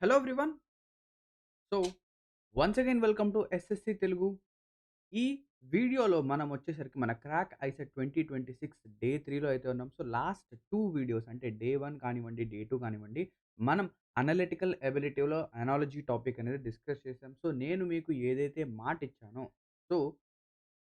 Hello everyone. So once again welcome to SSC Telugu. ఈ వీడియోలో మనం వచ్చేసరికి మన క్రాక్ ఐసెట్ 2026 డే 3లో అయితే ఉన్నాం. సో లాస్ట్ 2 వీడియోస్ అంటే డే 1 కానివ్వండి, డే 2 కానివ్వండి, మనం అనలిటికల్ ఎబిలిటీలో అనాలజీ టాపిక్ అనేది డిస్కస్ చేసాం. సో నేను మీకు ఏదైతే మాట ఇచ్చానో, సో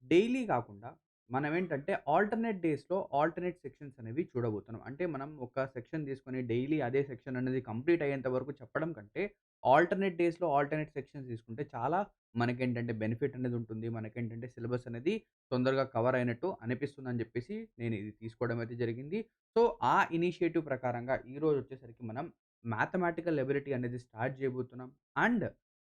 డైలీ కాకుండా మనమేంటంటే ఆల్టర్‌నేట్ డేస్‌లో ఆల్టర్‌నేట్ సెక్షన్స్ అనేవి చూడబోతున్నాం. అంటే మనం ఒక సెక్షన్ తీసుకొని డైలీ అదే సెక్షన్ అనేది కంప్లీట్ అయ్యేంత వరకు చెప్పడం కంటే, ఆల్టర్‌నేట్ డేస్‌లో ఆల్టర్‌నేట్ సెక్షన్స్ తీసుకుంటే చాలా మనకేంటంటే బెనిఫిట్ అనేది ఉంటుంది. మనకేంటంటే సిలబస్ అనేది తొందరగా కవర్ అయినట్టు అనిపిస్తుందని చెప్పేసి నేను ఇది తీసుకోవడం అయితే జరిగింది. సో ఆ ఇనిషియేటివ్ ప్రకారంగా ఈరోజు వచ్చేసరికి మనం మ్యాథమెటికల్ ఎబిలిటీ అనేది స్టార్ట్ చేయబోతున్నాం. అండ్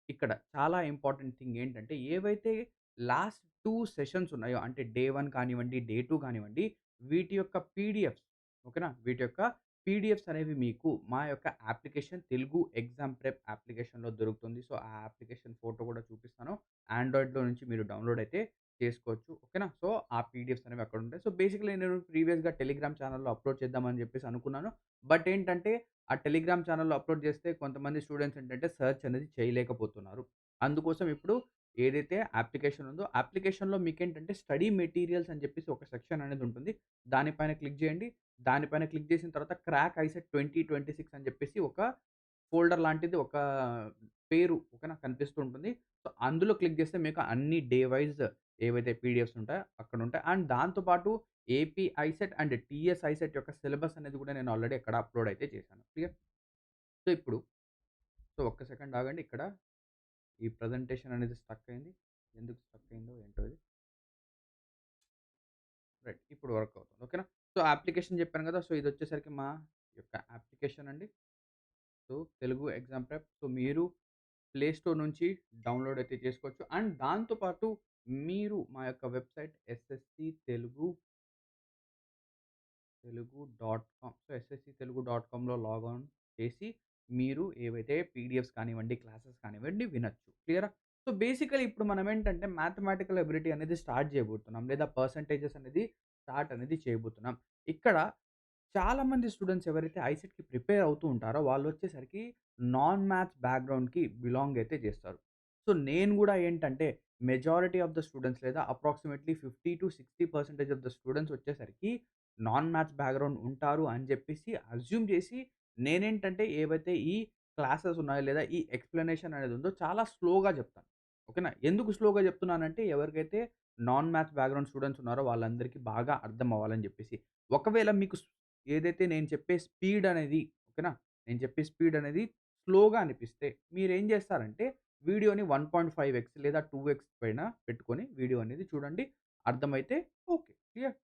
ఇక్కడ చాలా ఇంపార్టెంట్ థింగ్ ఏంటంటే, ఏవైతే లాస్ట్ 2 సెషన్స్ ఉన్నాయో అంటే డే 1 కానివ్వండి, డే 2 కానివ్వండి, వీటి యొక్క పీడిఎఫ్స్ ఓకేనా? వీటి యొక్క పీడిఎఫ్స్ అనేవి మీకు మా యొక్క అప్లికేషన్ తెలుగు ఎగ్జామ్ ప్రెప్ అప్లికేషన్‌లో దొరుకుతుంది. సో, ఆ అప్లికేషన్ ఫోటో కూడా చూపిస్తాను. ఆండ్రాయిడ్‌లో నుంచి మీరు డౌన్‌లోడ్ అయితే చేసుకోవచ్చు. ఓకేనా? సో, ఆ పీడిఎఫ్స్ అనేవి అక్కడ ఉంటాయి. సో, బేసికల్లీ నేను ప్రీవియస్‌గా టెలిగ్రామ్ ఛానెల్‌లో అప్‌లోడ్ చేద్దామని చెప్పేసి అనుకున్నాను. బట్ ఏంటంటే, ఆ టెలిగ్రామ్ ఛానెల్‌లో అప్‌లోడ్ చేస్తే కొంతమంది స్టూడెంట్స్ ఏంటంటే సెర్చ్ అనేది చేయలేకపోతున్నారు. అందుకోసం ఇప్పుడు ఏదైతే అప్లికేషన్ ఉందో, అప్లికేషన్‌లో మీకేంటంటే స్టడీ మెటీరియల్స్ అని చెప్పేసి ఒక సెక్షన్ అనేది ఉంటుంది. దానిపైన క్లిక్ చేయండి. దానిపైన క్లిక్ చేసిన తర్వాత క్రాక్ ఐసెట్ 2026 అని చెప్పేసి ఒక ఫోల్డర్ లాంటిది ఒక పేరు ఓకేనా కనిపిస్తూ ఉంటుంది. సో, అందులో క్లిక్ చేస్తే మీకు అన్ని డే వైస్ ఏవైతే పీడిఎఫ్స్ ఉంటాయో అక్కడ ఉంటాయి. అండ్ దాంతో పాటు AP ICET and TS ICET యొక్క సిలబస్ అనేది కూడా నేను ఆల్రెడీ అక్కడ అప్‌లోడ్ అయితే చేశాను. క్లియర్? సో, ఇప్పుడు ఒక్క సెకండ్ ఆగండి. ఇక్కడ ఈ ప్రెజెంటేషన్ అనేది స్టక్ అయింది. ఎందుకు స్టక్ అయిందో ఏంటో ఇది. రైట్. ఇప్పుడు వర్క్ అవుతుంది. ఓకేనా? సో, అప్లికేషన్ చెప్పాను కదా! సో, ఇదొచ్చేసరికి మా యొక్క అప్లికేషన్ అండి. So, Telugu exam prep. So, మీరు ప్లే స్టోర్ నుంచి డౌన్‌లోడ్ అయితే చేసుకోవచ్చు. అండ్ దాంతో పాటు మీరు మా యొక్క వెబ్‌సైట్ ఎస్ఎస్‌సి తెలుగు.com. సో, ఎస్ఎస్‌సి తెలుగు.comలో లాగ్ ఆన్ చేసి మీరు ఏవైతే పీడిఎఫ్స్ కానివ్వండి, క్లాసెస్ కానివ్వండి వినొచ్చు. క్లియరా? సో, బేసికల్లీ ఇప్పుడు మనమేంటంటే మ్యాథమెటికల్ ఎబిలిటీ అనేది స్టార్ట్ చేయబోతున్నాం. లేదా పర్సెంటేజెస్ అనేది స్టార్ట్ అనేది చేయబోతున్నాం. ఇక్కడ చాలామంది స్టూడెంట్స్ ఎవరైతే ఐసెట్‌కి ప్రిపేర్ అవుతూ ఉంటారో వాళ్ళొచ్చేసరికి నాన్ మ్యాథ్స్ బ్యాక్‌గ్రౌండ్‌కి బిలాంగ్ అయితే చేస్తారు. సో, నేను గూడా ఏంటంటే మెజారిటీ ఆఫ్ ద స్టూడెంట్స్ లేదా అప్రాక్సిమేట్‌లీ 50-60% ఆఫ్ ద స్టూడెంట్స్ వచ్చేసరికి నాన్ మ్యాథ్స్ బ్యాక్‌గ్రౌండ్ ఉంటారు అని చెప్పేసి అస్యూమ్ చేసి నేనేంటంటే ఏవైతే ఈ క్లాసెస్ ఉన్నాయో లేదా ఈ ఎక్స్‌ప్లనేషన్ అనేది ఉందో చాలా స్లోగా చెప్తాను. ఓకేనా? ఎందుకు స్లోగా చెప్తున్నానంటే ఎవరికైతే నాన్ మ్యాథ్స్ బ్యాక్‌గ్రౌండ్ స్టూడెంట్స్ ఉన్నారో వాళ్ళందరికీ బాగా అర్థం అవ్వాలని చెప్పేసి. ఒకవేళ మీకు ఏదైతే నేను చెప్పే స్పీడ్ అనేది ఓకేనా? నేను చెప్పే స్పీడ్ అనేది స్లోగా అనిపిస్తే మీరేం చేస్తారంటే వీడియోని 1.5x లేదా 2x పైన పెట్టుకొని వీడియో అనేది చూడండి. అర్థమైతే ఓకే. క్లియర్.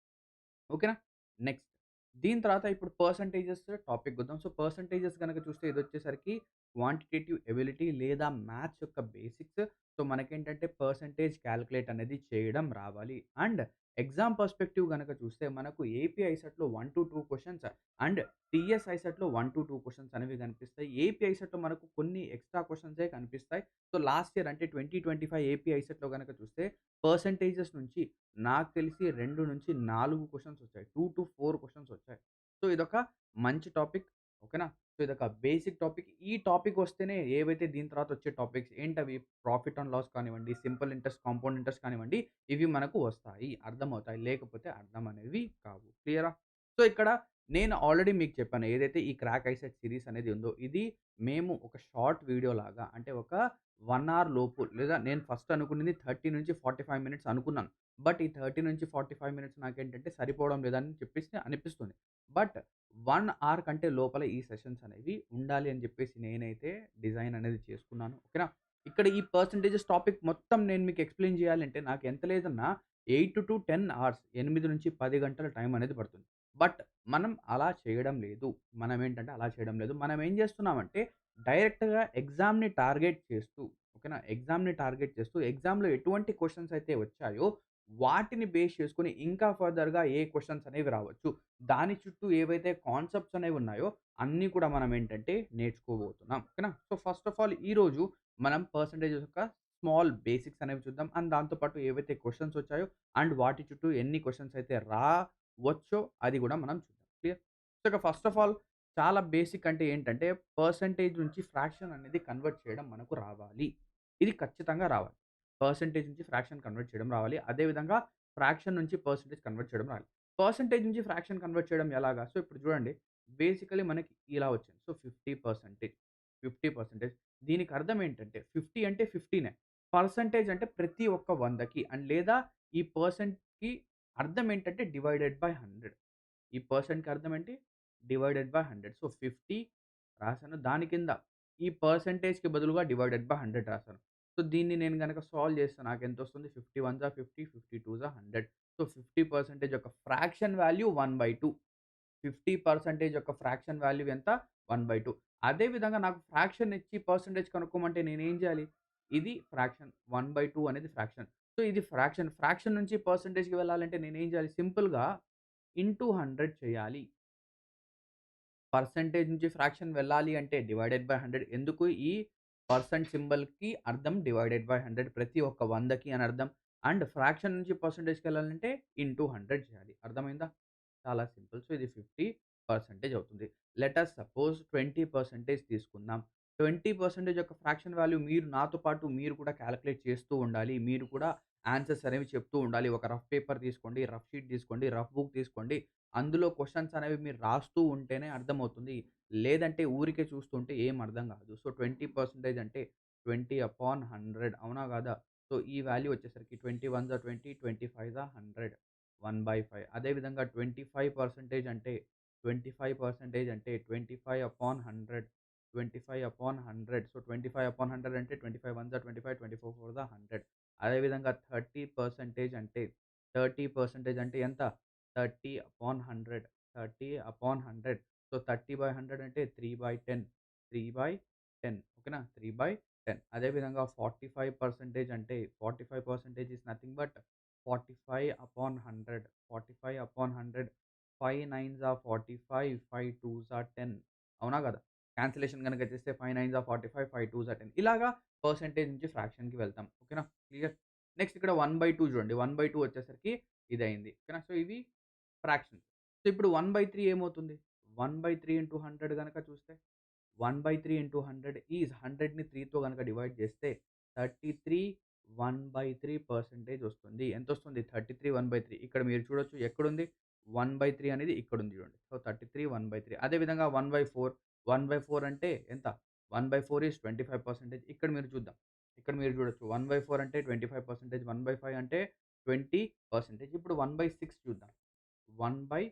ఓకేనా? నెక్స్ట్ దీని తర్వాత ఇప్పుడు పర్సెంటేజెస్ టాపికొద్దాం. సో, పర్సెంటేజెస్ గనక చూస్తే ఇదొచ్చేసరికి క్వాంటిటేటివ్ ఎబిలిటీ లేదా మ్యాథ్స్ యొక్క బేసిక్స్. సో, మనకేంటంటే పర్సెంటేజ్ కాలిక్యులేట్ అనేది చేయడం రావాలి. అండ్ ఎగ్జామ్ పర్స్‌పెక్టివ్ గనక చూస్తే మనకు ఏపీ ఐసెట్‌లో 1-2 క్వెషన్స్ అండ్ టీఎస్ ఐసెట్‌లో 1-2 క్వెషన్స్ అనేవి కనిపిస్తాయి. ఏపీ ఐసెట్‌లో మనకు కొన్ని ఎక్స్‌ట్రా క్వెషన్సే కనిపిస్తాయి. సో, లాస్ట్ ఇయర్ అంటే 2025 ఏపీ ఐసెట్‌లో గనక చూస్తే పర్సెంటేజెస్ నుంచి నాకు తెలిసి 2-4 క్వెషన్స్ వచ్చాయి. 2-4 క్వెషన్స్ వచ్చాయి. సో, ఇదొక మంచి టాపిక్. ఓకేనా? సో, ఇదొక బేసిక్ టాపిక్. ఈ టాపిక్ వస్తేనే ఏవైతే దీని తర్వాత వచ్చే టాపిక్స్ ఏంటవి ప్రాఫిట్ అండ్ లాస్ కానివ్వండి, సింపుల్ ఇంట్రెస్ట్, కాంపౌండ్ ఇంట్రెస్ట్ కానివ్వండి, ఇవి మనకు వస్తాయి. అర్థమవుతాయి. లేకపోతే అర్థం అనేవి కావు. క్లియరా? సో, ఇక్కడ నేను ఆల్రెడీ మీకు చెప్పాను. ఏదైతే ఈ క్రాక్ ఐసెట్ సీరీస్ అనేది ఉందో, ఇది మేము ఒక షార్ట్ వీడియో లాగా అంటే ఒక 1 అవర్ లోపు లేదా నేను ఫస్ట్ అనుకున్నది 30-45 మినిట్స్ అనుకున్నాను. బట్ ఈ 30-45 మినిట్స్ నాకేంటంటే సరిపోవడం లేదని చెప్పేసి అనిపిస్తుంది. బట్ 1 అవర్ కంటే లోపల ఈ సెషన్స్ అనేవి ఉండాలి అని చెప్పేసి నేనైతే డిజైన్ అనేది చేసుకున్నాను. ఓకేనా? ఇక్కడ ఈ పర్సెంటేజెస్ టాపిక్ మొత్తం నేను మీకు ఎక్స్‌ప్లెయిన్ చేయాలంటే నాకు ఎంత లేదన్నా 8-10 అవర్స్ 8-10 గంటల టైం అనేది పడుతుంది. బట్ మనం అలా చేయడం లేదు. మనమేంటంటే అలా చేయడం లేదు. మనం ఏం చేస్తున్నామంటే డైరెక్ట్‌గా ఎగ్జామ్‌ని టార్గెట్ చేస్తూ ఓకేనా? ఎగ్జామ్‌ని టార్గెట్ చేస్తూ ఎగ్జామ్‌లో ఎటువంటి క్వెషన్స్ అయితే వచ్చాయో వాటిని బేస్ చేసుకొని ఇంకా ఫర్దర్‌గా ఏ క్వెషన్స్ అనేవి రావచ్చు. దాని చుట్టూ ఏవైతే కాన్సెప్ట్స్ అనేవి ఉన్నాయో అన్నీ కూడా మనం ఏంటంటే నేర్చుకోబోతున్నాం. ఓకేనా? సో, ఫస్ట్ ఆఫ్ ఆల్ ఈరోజు మనం పర్సెంటేజెస్ యొక్క స్మాల్ బేసిక్స్ అనేవి చూద్దాం. అండ్ దాంతో పాటు ఏవైతే క్వెషన్స్ వచ్చాయో అండ్ వాటి చుట్టూ ఎన్ని క్వెషన్స్ అయితే రావచ్చో అది కూడా మనం చూద్దాం. క్లియర్? సో, ఇక ఫస్ట్ ఆఫ్ ఆల్ చాలా బేసిక్ అంటే ఏంటంటే, పర్సెంటేజ్ నుంచి ఫ్రాక్షన్ అనేది కన్వర్ట్ చేయడం మనకు రావాలి. ఇది ఖచ్చితంగా రావాలి. పర్సెంటేజ్ నుంచి ఫ్రాక్షన్ కన్వర్ట్ చేయడం రావాలి. అదే విధంగా ఫ్రాక్షన్ నుంచి పర్సెంటేజ్ కన్వర్ట్ చేయడం రావాలి. పర్సెంటేజ్ నుంచి ఫ్రాక్షన్ కన్వర్ట్ చేయడం ఎలాగా? సో, ఇప్పుడు చూడండి బేసికల్లీ మనకి ఇలా వచ్చింది. సో, 50% దీనికి అర్థం ఏంటంటే 50 అంటే 15 పర్సెంటేజ్ అంటే ప్రతి ఒక్క 100కి అండ్ లేదా ఈ పర్సెంట్‌కి అర్థం ఏంటంటే డివైడెడ్ బై 100. ఈ పర్సెంట్‌కి అర్థం ఏంటి? Divided by 100. సో, 50 రాసాను. దాని కింద ఈ పర్సెంటేజ్‌కి బదులుగా డివైడెడ్ బై 100 రాసాను. సో, దీన్ని నేను గనక సాల్వ్ చేస్తే నాకెంతొస్తుంది? 50 ones are 50, 50 twos are 100. So, 50% యొక్క ఫ్రాక్షన్ వాల్యూ 1/2. 50% యొక్క ఫ్రాక్షన్ వాల్యూ ఎంత? 1/2. అదే విధంగా నాకు ఫ్రాక్షన్ ఇచ్చి పర్సెంటేజ్ కనుక్కోమంటే నేనేం చేయాలి? ఇది ఫ్రాక్షన్ 1/2 అనేది ఫ్రాక్షన్. సో, ఇది ఫ్రాక్షన్. ఫ్రాక్షన్ నుంచి పర్సెంటేజ్‌కి వెళ్ళాలంటే నేనేం చేయాలి? సింపుల్‌గా ఇంటూ 100 చేయాలి. పర్సెంటేజ్ నుంచి ఫ్రాక్షన్ వెళ్ళాలి అంటే డివైడెడ్ బై 100 ఎందుకు ఈ పర్సెంట్ సింబల్‌కి అర్థం డివైడెడ్ బై 100 ప్రతి ఒక్క 100కి అని అర్థం. అండ్ ఫ్రాక్షన్ నుంచి పర్సెంటేజ్‌కెళ్ళాలంటే ఇంటూ 100 చేయాలి. అర్థమైందా? చాలా సింపుల్. సో, ఇది 50% అవుతుంది. లెట్ అస్ సపోజ్ 20% తీసుకుందాం. 20% యొక్క ఫ్రాక్షన్ వాల్యూ మీరు నాతో పాటు మీరు కూడా కాలిక్యులేట్ చేస్తూ ఉండాలి. మీరు కూడా ఆన్సర్స్ అనేవి చెప్తూ ఉండాలి. ఒక రఫ్ పేపర్ తీసుకోండి, రఫ్ షీట్ తీసుకోండి, రఫ్ బుక్ తీసుకోండి. అందులో క్వెషన్స్ అనేవి మీరు రాస్తూ ఉంటేనే అర్థమవుతుంది. లేదంటే ఊరికే చూస్తుంటే ఏం అర్థం కాదు. సో, 20% అంటే 20/100 అవునా కాదా? సో, ఈ వాల్యూ వచ్చేసరికి 20 వన్స్ ఆర్ 20, 25 100 1/5 అదే విధంగా 25% అంటే 25% అంటే 25/100 25/100 సో, 25/100 అంటే 25 వన్స్ ఆర్ 25, 24 ఫోర్ ద 100 అదే విధంగా 30% అంటే 30% అంటే ఎంత? 30/100 30/100 సో, 30/100 అంటే 3/10 3/10 ఓకేనా? 3/10 అదే విధంగా 45% అంటే 45% is nothing but 45/100 45/100 5 nines are 45 5 twos are 10 అవునా కదా? కాన్సలేషన్ గనక చేస్తే 5 నైన్స్ ఆర్ 45 5 టూస్ ఆర్ 10 ఇలాగా పర్సెంటేజ్ నుంచి ఫ్రాక్షన్‌కి వెళ్తాం. ఓకేనా? క్లియర్. నెక్స్ట్ ఇక్కడ 1/2 చూడండి. 1/2 వచ్చేసరికి ఇదయింది. ఓకేనా? సో, ఇవి ఫ్రాక్షన్. సో, ఇప్పుడు 1/3 ఏమవుతుంది? 1/3 ఇంటూ 100 గనక చూస్తే 1/3 ఇంటూ 100 ఈజ్ 100ని 3తో గనక డివైడ్ చేస్తే 33 1/3% వస్తుంది. ఎంతొస్తుంది? 33 1/3 ఇక్కడ మీరు చూడొచ్చు ఎక్కడుంది? 1/3 అనేది ఇక్కడుంది చూడండి. సో, 33 1/3 అదే విధంగా 1/4 1/4 అంటే ఎంత? 1/4 ఈజ్ 25% ఇక్కడ మీరు చూద్దాం. ఇక్కడ మీరు చూడొచ్చు 1/4 అంటే 25% 1/5 అంటే 20% ఇప్పుడు 1/6 చూద్దాం. 1/6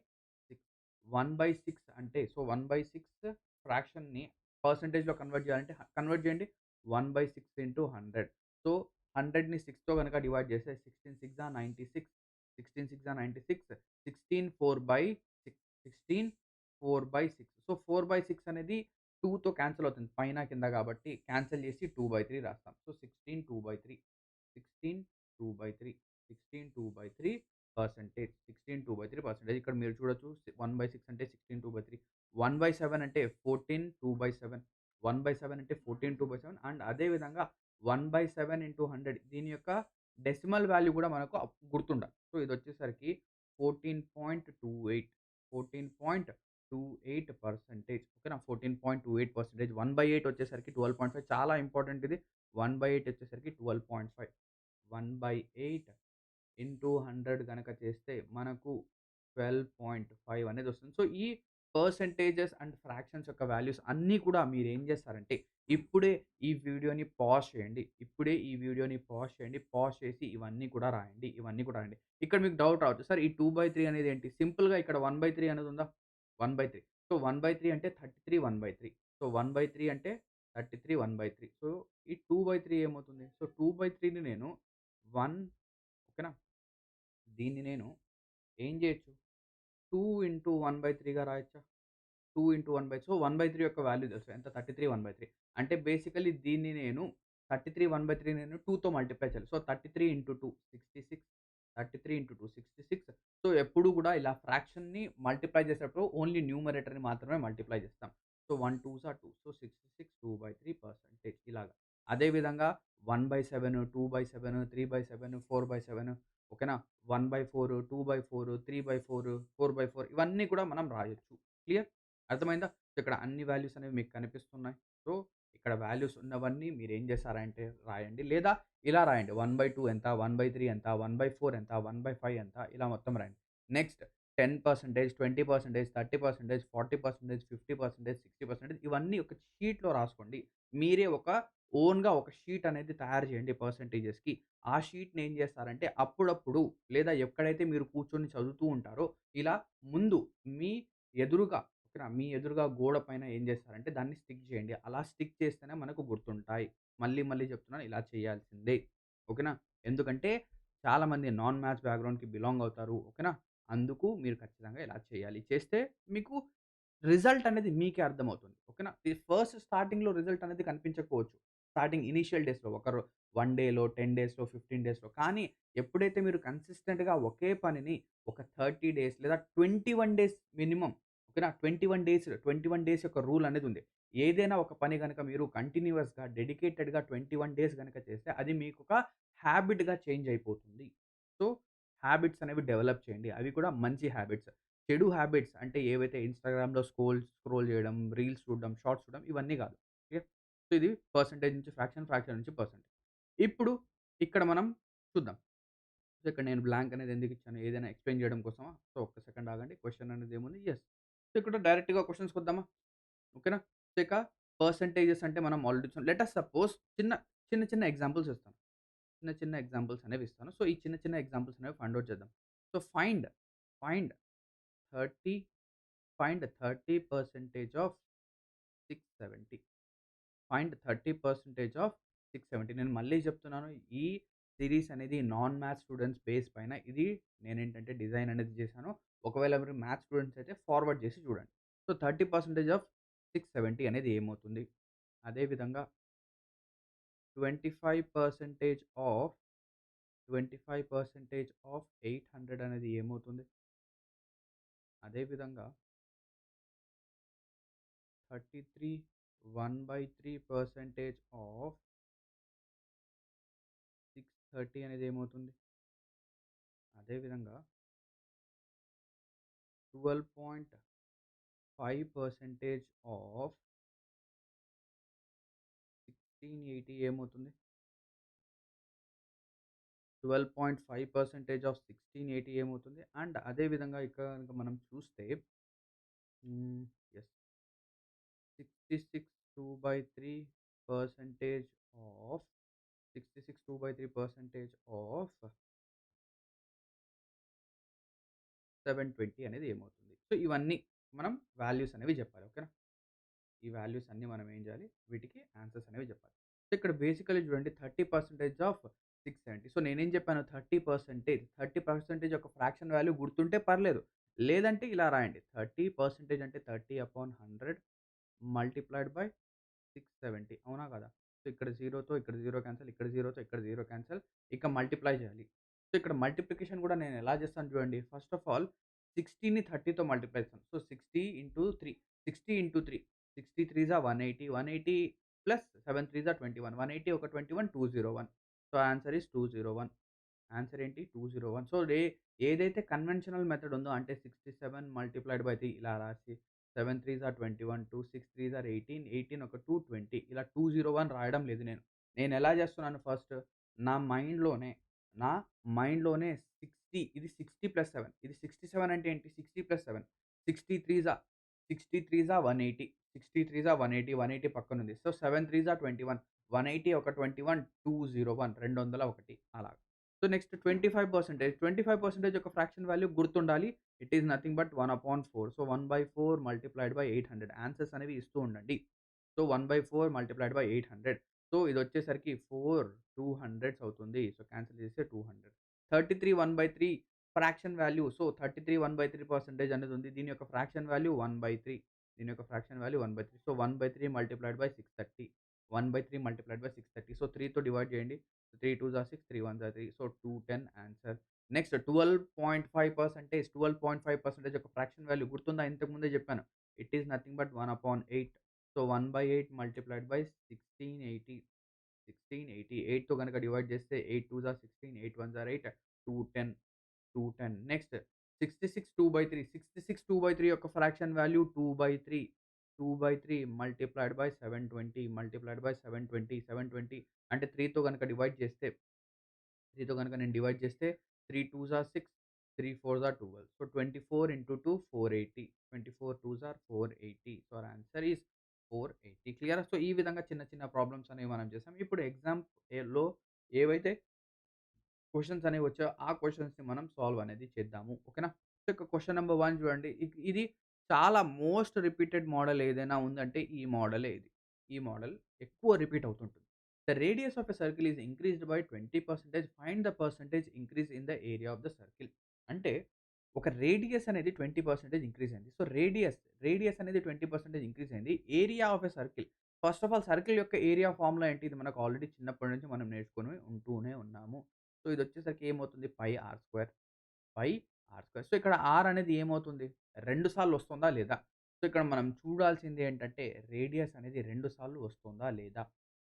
1/6 అంటే సో, 1/6 ఫ్రాక్షన్‌ని పర్సెంటేజ్‌లో కన్వర్ట్ చేయాలంటే కన్వర్ట్ చేయండి. 1/6 ఇంటూ 100 సో, 100ని 6తో గనక డివైడ్ చేస్తే 16 6 జా 96 16 6 జా 96 16 4/6 16 4/6 సో, 4/6 అనేది 2తో క్యాన్సెల్ అవుతుంది. పైన కింద కాబట్టి క్యాన్సెల్ చేసి 2/3 రాస్తాం. సో, 16 2/3 16 2/3 16 2/3 పర్సెంటేజ్ 16 2/3% ఇక్కడ మీరు చూడొచ్చు 1/6 అంటే 16 2/3 1/7 అంటే 14 2/7 1/7 అంటే 14 2/7 అండ్ అదే విధంగా 1/7 ఇంటూ 100 దీని యొక్క డెసిమల్ వాల్యూ కూడా మనకు గుర్తుండాలి. సో, ఇదొచ్చేసరికి 14.28 14.28% ఓకేనా? 14.28% 1/8 వచ్చేసరికి 12.5 చాలా ఇంపార్టెంట్ ఇది. 1/8 వచ్చేసరికి 12.5 1/8 ఇంటూ 100 గనక చేస్తే మనకు 12.5 అనేదొస్తుంది. సో, ఈ పర్సెంటేజెస్ అండ్ ఫ్రాక్షన్స్ యొక్క వాల్యూస్ అన్నీ కూడా మీరేం చేస్తారంటే, ఇప్పుడే ఈ వీడియోని పాజ్ చేయండి. ఇప్పుడే ఈ వీడియోని పాజ్ చేయండి. పాజ్ చేసి ఇవన్నీ కూడా రాయండి. ఇవన్నీ కూడా రాయండి. ఇక్కడ మీకు డౌట్ రావచ్చు. సార్ ఈ 2/3 అనేదేంటి? సింపుల్‌గా ఇక్కడ 1/3 అనేదుందా? 1/3 సో, 1/3 అంటే 33 1/3 సో, 1/3 అంటే 33 1/3 సో, ఈ 2/3 ఏమవుతుంది? సో, 2/3ని నేను 1 ఓకేనా? దీన్ని నేను ఏం జేయొచ్చు? 2 ఇంటూ 1/3గా రాయొచ్చా? 2 ఇంటూ 1/3 సో, 1/3 యొక్క వాల్యూ తెలుసు. ఎంత? 33 1/3 అంటే బేసికల్లీ దీన్ని నేను 33 1/3 నేను 2తో మల్టిప్లై చేయాలి. సో, 33 ఇంటూ 2 66 33 ఇంటూ 2 66 సో, ఎప్పుడు గూడా ఇలా ఫ్రాక్షన్‌ని మల్టిప్లై చేసేటప్పుడు ఓన్లీ న్యూమరేటర్‌ని మాత్రమే మల్టిప్లై చేస్తాం. సో, 1 2 ఆర్ 2 సో, 66 2/3% ఇలాగా. అదే విధంగా 1/7 2/7 3/7 4/7 ఓకేనా? 1/4 2/4 3/4 4/4 ఇవన్నీ కూడా మనం రాయొచ్చు. క్లియర్? అర్థమైందా? సో, ఇక్కడ అన్ని వాల్యూస్ అనేవి మీకు కనిపిస్తున్నాయి. సో, ఇక్కడ వాల్యూస్ ఉన్నవన్నీ మీరేం చేశారంటే రాయండి. లేదా ఇలా రాయండి. 1/2 ఎంత? 1/3 ఎంత? 1/4 ఎంత? 1/5 ఎంత? ఇలా మొత్తం రాయండి. నెక్స్ట్ 10%, 20%, 30%, 40%, 50%, 60% ఇవన్నీ ఒక షీట్‌లో రాసుకోండి. మీరే ఒక ఓన్‌గా ఒక షీట్ అనేది తయారు చేయండి పర్సెంటేజెస్‌కి. ఆ షీట్‌ని ఏం చేస్తారంటే అప్పుడప్పుడు లేదా ఎక్కడైతే మీరు కూర్చొని చదువుతూ ఉంటారో ఇలా ముందు మీ ఎదురుగా ఓకేనా? మీ ఎదురుగా గోడ పైన ఏం చేస్తారంటే దాన్ని స్టిక్ చేయండి. అలా స్టిక్ చేస్తేనే మనకు గుర్తుంటాయి. మళ్ళీ మళ్ళీ చెప్తున్నాను ఇలా చేయాల్సిందే. ఓకేనా? ఎందుకంటే చాలామంది నాన్ మ్యాథ్స్ బ్యాక్‌గ్రౌండ్‌కి బిలాంగ్ అవుతారు. ఓకేనా? అందుకు మీరు ఖచ్చితంగా ఇలా చేయాలి. చేస్తే మీకు రిజల్ట్ అనేది మీకే అర్థమవుతుంది. ఓకేనా? ఈ ఫస్ట్ స్టార్టింగ్‌లో రిజల్ట్ అనేది కనిపించకపోవచ్చు. స్టార్టింగ్ ఇనీషియల్ డేస్‌లో 1 డేలో, 10 డేస్‌లో, 15 డేస్‌లో. కానీ ఎప్పుడైతే మీరు కన్సిస్టెంట్‌గా ఒకే పనిని ఒక 30 డేస్ లేదా 21 డేస్ మినిమమ్ ఓకేనా? 21 డేస్ యొక్క రూల్ అనేది ఉంది. ఏదైనా ఒక పని గనక మీరు కంటిన్యూయస్‌గా, డెడికేటెడ్‌గా 21 డేస్ గనక చేస్తే అది మీకొక హాబిట్‌గా చేంజ్ అయిపోతుంది. సో, హాబిట్స్ అనేవి డెవలప్ చేయండి. అవి కూడా మంచి హాబిట్స్. చెడు హాబిట్స్ అంటే ఏవైతే ఇన్‌స్టాగ్రామ్‌లో స్క్రోల్ చేయడం, రీల్స్ చూడడం, షార్ట్స్ చూడడం ఇవన్నీ కాదు. ఓకే. సో, ఇది పర్సెంటేజ్ నుంచి ఫ్రాక్షన్, ఫ్రాక్షన్ నుంచి పర్సెంట్. ఇప్పుడు ఇక్కడ మనం చూద్దాం. సో, ఇక్కడ నేను బ్లాంక్ అనేది ఎందుకిచ్చాను? ఏదైనా ఎక్స్‌ప్లెయిన్ చేయడం కోసమా? సో, ఒక్క సెకండ్ ఆగండి. క్వెషన్ అనేది ఏముంది? యెస్. సో, ఇక్కడ డైరెక్ట్‌గా క్వెషన్స్‌కొద్దామా? ఓకేనా? సో, ఇక పర్సెంటేజెస్ అంటే మనం ఆల్రెడీ లెట్ అస్ సపోజ్ చిన్న చిన్న ఎగ్జాంపుల్స్ ఇస్తాను. చిన్న చిన్న ఎగ్జాంపుల్స్ అనేవి ఇస్తాను. సో, ఈ చిన్న చిన్న ఎగ్జాంపుల్స్ అనేవి ఫైండ్ ఔట్ చేద్దాం. So, find 30 find 30% of 670. Find 30% of 670. నేను మళ్ళీ చెప్తున్నాను. ఈ సీరీస్ అనేది నాన్ మ్యాథ్స్ స్టూడెంట్స్ బేస్ పైన ఇది నేనేంటంటే డిజైన్ అనేది చేశాను. ఒకవేళ మీరు మ్యాథ్స్ స్టూడెంట్స్ అయితే ఫార్వర్డ్ చేసి చూడండి. సో, 30% ఆఫ్ 670 అనేది ఏమవుతుంది? అదే విధంగా 25% ఆఫ్ 25% ఆఫ్ 800 అనేది ఏమవుతుంది? అదే విధంగా 33 1/3% ఆఫ్ 630 అనేది ఏమవుతుంది? అదే విధంగా 12.5% ఆఫ్ 1680 ఏమవుతుంది? 12.5% ఆఫ్ 1680 ఏమవుతుంది? అండ్ అదే విధంగా ఇక్కడ గనుక మనం చూస్తే యెస్ 66 2/3% ఆఫ్ 66 2/3% ఆఫ్ 720 అనేది ఏమవుతుంది? సో, ఇవన్నీ మనం వాల్యూస్ అనేవి చెప్పాలి. ఓకేనా? ఈ వాల్యూస్ అన్నీ మనం ఏం చేయాలి? వీటికి ఆన్సర్స్ అనేవి చెప్పాలి. సో, ఇక్కడ బేసికల్లీ చూడండి 30% ఆఫ్ 670. సో, నేనేం చెప్పాను 30% ఒక ఫ్రాక్షన్ వాల్యూ గుర్తుంటే పర్లేదు. లేదంటే ఇలా రాయండి. 30% అంటే 30/100 మల్టిప్లైడ్ బై 670 అవునా కాదా? సో, ఇక్కడ 0తో ఇక్కడ 0 క్యాన్సెల్, ఇక్కడ 0తో ఇక్కడ 0 క్యాన్సెల్. ఇక మల్టిప్లై చేయాలి. సో, ఇక్కడ మల్టిప్లికేషన్ కూడా నేను ఎలా చేస్తాను చూడండి. ఫస్ట్ ఆఫ్ ఆల్ 60ని 30తో మల్టిప్లై చేస్తాను. సో, 60 ఇంటూ 3 60 ఇంటూ 3 60 త్రీసా 180 180 ప్లస్ 7 త్రీసా 21 180 ఒక 21 201. So, answer is 201. ఆన్సర్ ఏంటి? 201. సో, ఏదైతే కన్వెన్షనల్ మెథడ్ ఉందో అంటే 67 మల్టిప్లైడ్ బై 3 ఇలా రాసి 7 త్రీస్ ఆర్ 21, 2 6 త్రీస్ ఆర్ 18, 18 ఒక 2 20 ఇలా 201 రాయడం లేదు నేను. నేనెలా చేస్తున్నాను ఫస్ట్ నా మైండ్‌లోనే నా మైండ్‌లోనే 60 ఇది 60 ప్లస్ 7 ఇది 67 అంటే ఏంటి? 60 ప్లస్ 7 60 త్రీసా 60 త్రీసా 180 60 త్రీసా 180 180 పక్కనుంది. సో, 7 త్రీసా 21 180 ఒక 21 201 201 అలాగా. సో, నెక్స్ట్ 25% యొక్క ఫ్రాక్షన్ వాల్యూ గుర్తుండాలి. It is nothing but 1/4. So, 1/4 multiplied by 800 answers అనేవి ఇస్తూ ఉండండి. So, 1/4 multiplied by 800. సో, ఇదొచ్చేసరికి 4 200s అవుతుంది. సో, క్యాన్సెల్ చేస్తే 200. 33 1/3 ఫ్రాక్షన్ వాల్యూ. సో, 33 1/3% అనేది ఉంది. దీని యొక్క ఫ్రాక్షన్ వాల్యూ 1/3. దీని యొక్క fraction value 1/3. So, 1/3 multiplied by 630. 1/3 multiplied by 630. So, 3తో డివైడ్ చేయండి. 3 2s are 6, 3 1s are 3. So 210 answer. Next 12.5% ఒక ఫ్రాక్షన్ వాల్యూ గుర్తుందా? ఇంతకు ముందే చెప్పాను. It is nothing but 1/8. So 1/8 multiplied by 1680. 1680 8తో గనక డివైడ్ చేస్తే 8 2s are 16, 8 1s are 8, 210. 210. Next 66 2/3. 66 2/3 యొక్క fraction value 2/3. 2/3 multiplied by 720 multiplied by 720. 720 అంటే 3తో గనుక డివైడ్ చేస్తే 3తో గనుక నేను డివైడ్ చేస్తే 3 2s are 6, 3 4s are 12. So 24 into 2 480. 24 2s are 480. So our answer is 480. క్లియరా? సో ఈ విధంగా చిన్న చిన్న ప్రాబ్లమ్స్ అనేవి మనం చేసాం. ఇప్పుడు ఎగ్జామ్ లో ఏవైతే క్వెషన్స్ అనేవి వచ్చాయో ఆ క్వెషన్స్‌ని మనం సాల్వ్ అనేది చేద్దాము. ఓకేనా? సో ఇక క్వెషన్ నంబర్ 1 చూడండి. ఇది చాలా మోస్ట్ రిపీటెడ్ మోడల్ ఏదైనా ఉందంటే ఈ మోడలే ఇది. ఈ మోడల్ ఎక్కువ రిపీట్ అవుతుంటుంది. The radius of a circle is increased by 20%. Find the percentage increase in the area of the circle. అంటే ఒక రేడియస్ అనేది 20% ఇంక్రీజ్ అయింది. సో రేడియస్ అనేది 20% ఇంక్రీజ్ అయింది. Area of a circle first of all circle యొక్క area formula ఏంటి? ఇది మనకు ఆల్రెడీ చిన్నప్పటి నుంచి మనం నేర్చుకొని ఉంటూనే ఉన్నాము. సో ఇదొచ్చేసరికి ఏమవుతుంది? Pi r square. Pi r square. So ఇక్కడ ఆర్ అనేది ఏమవుతుంది? 2 సార్లు వస్తుందా? లేదా? సో ఇక్కడ మనం చూడాల్సింది ఏంటంటే రేడియస్ అనేది 2 సార్లు వస్తుందా? లేదా?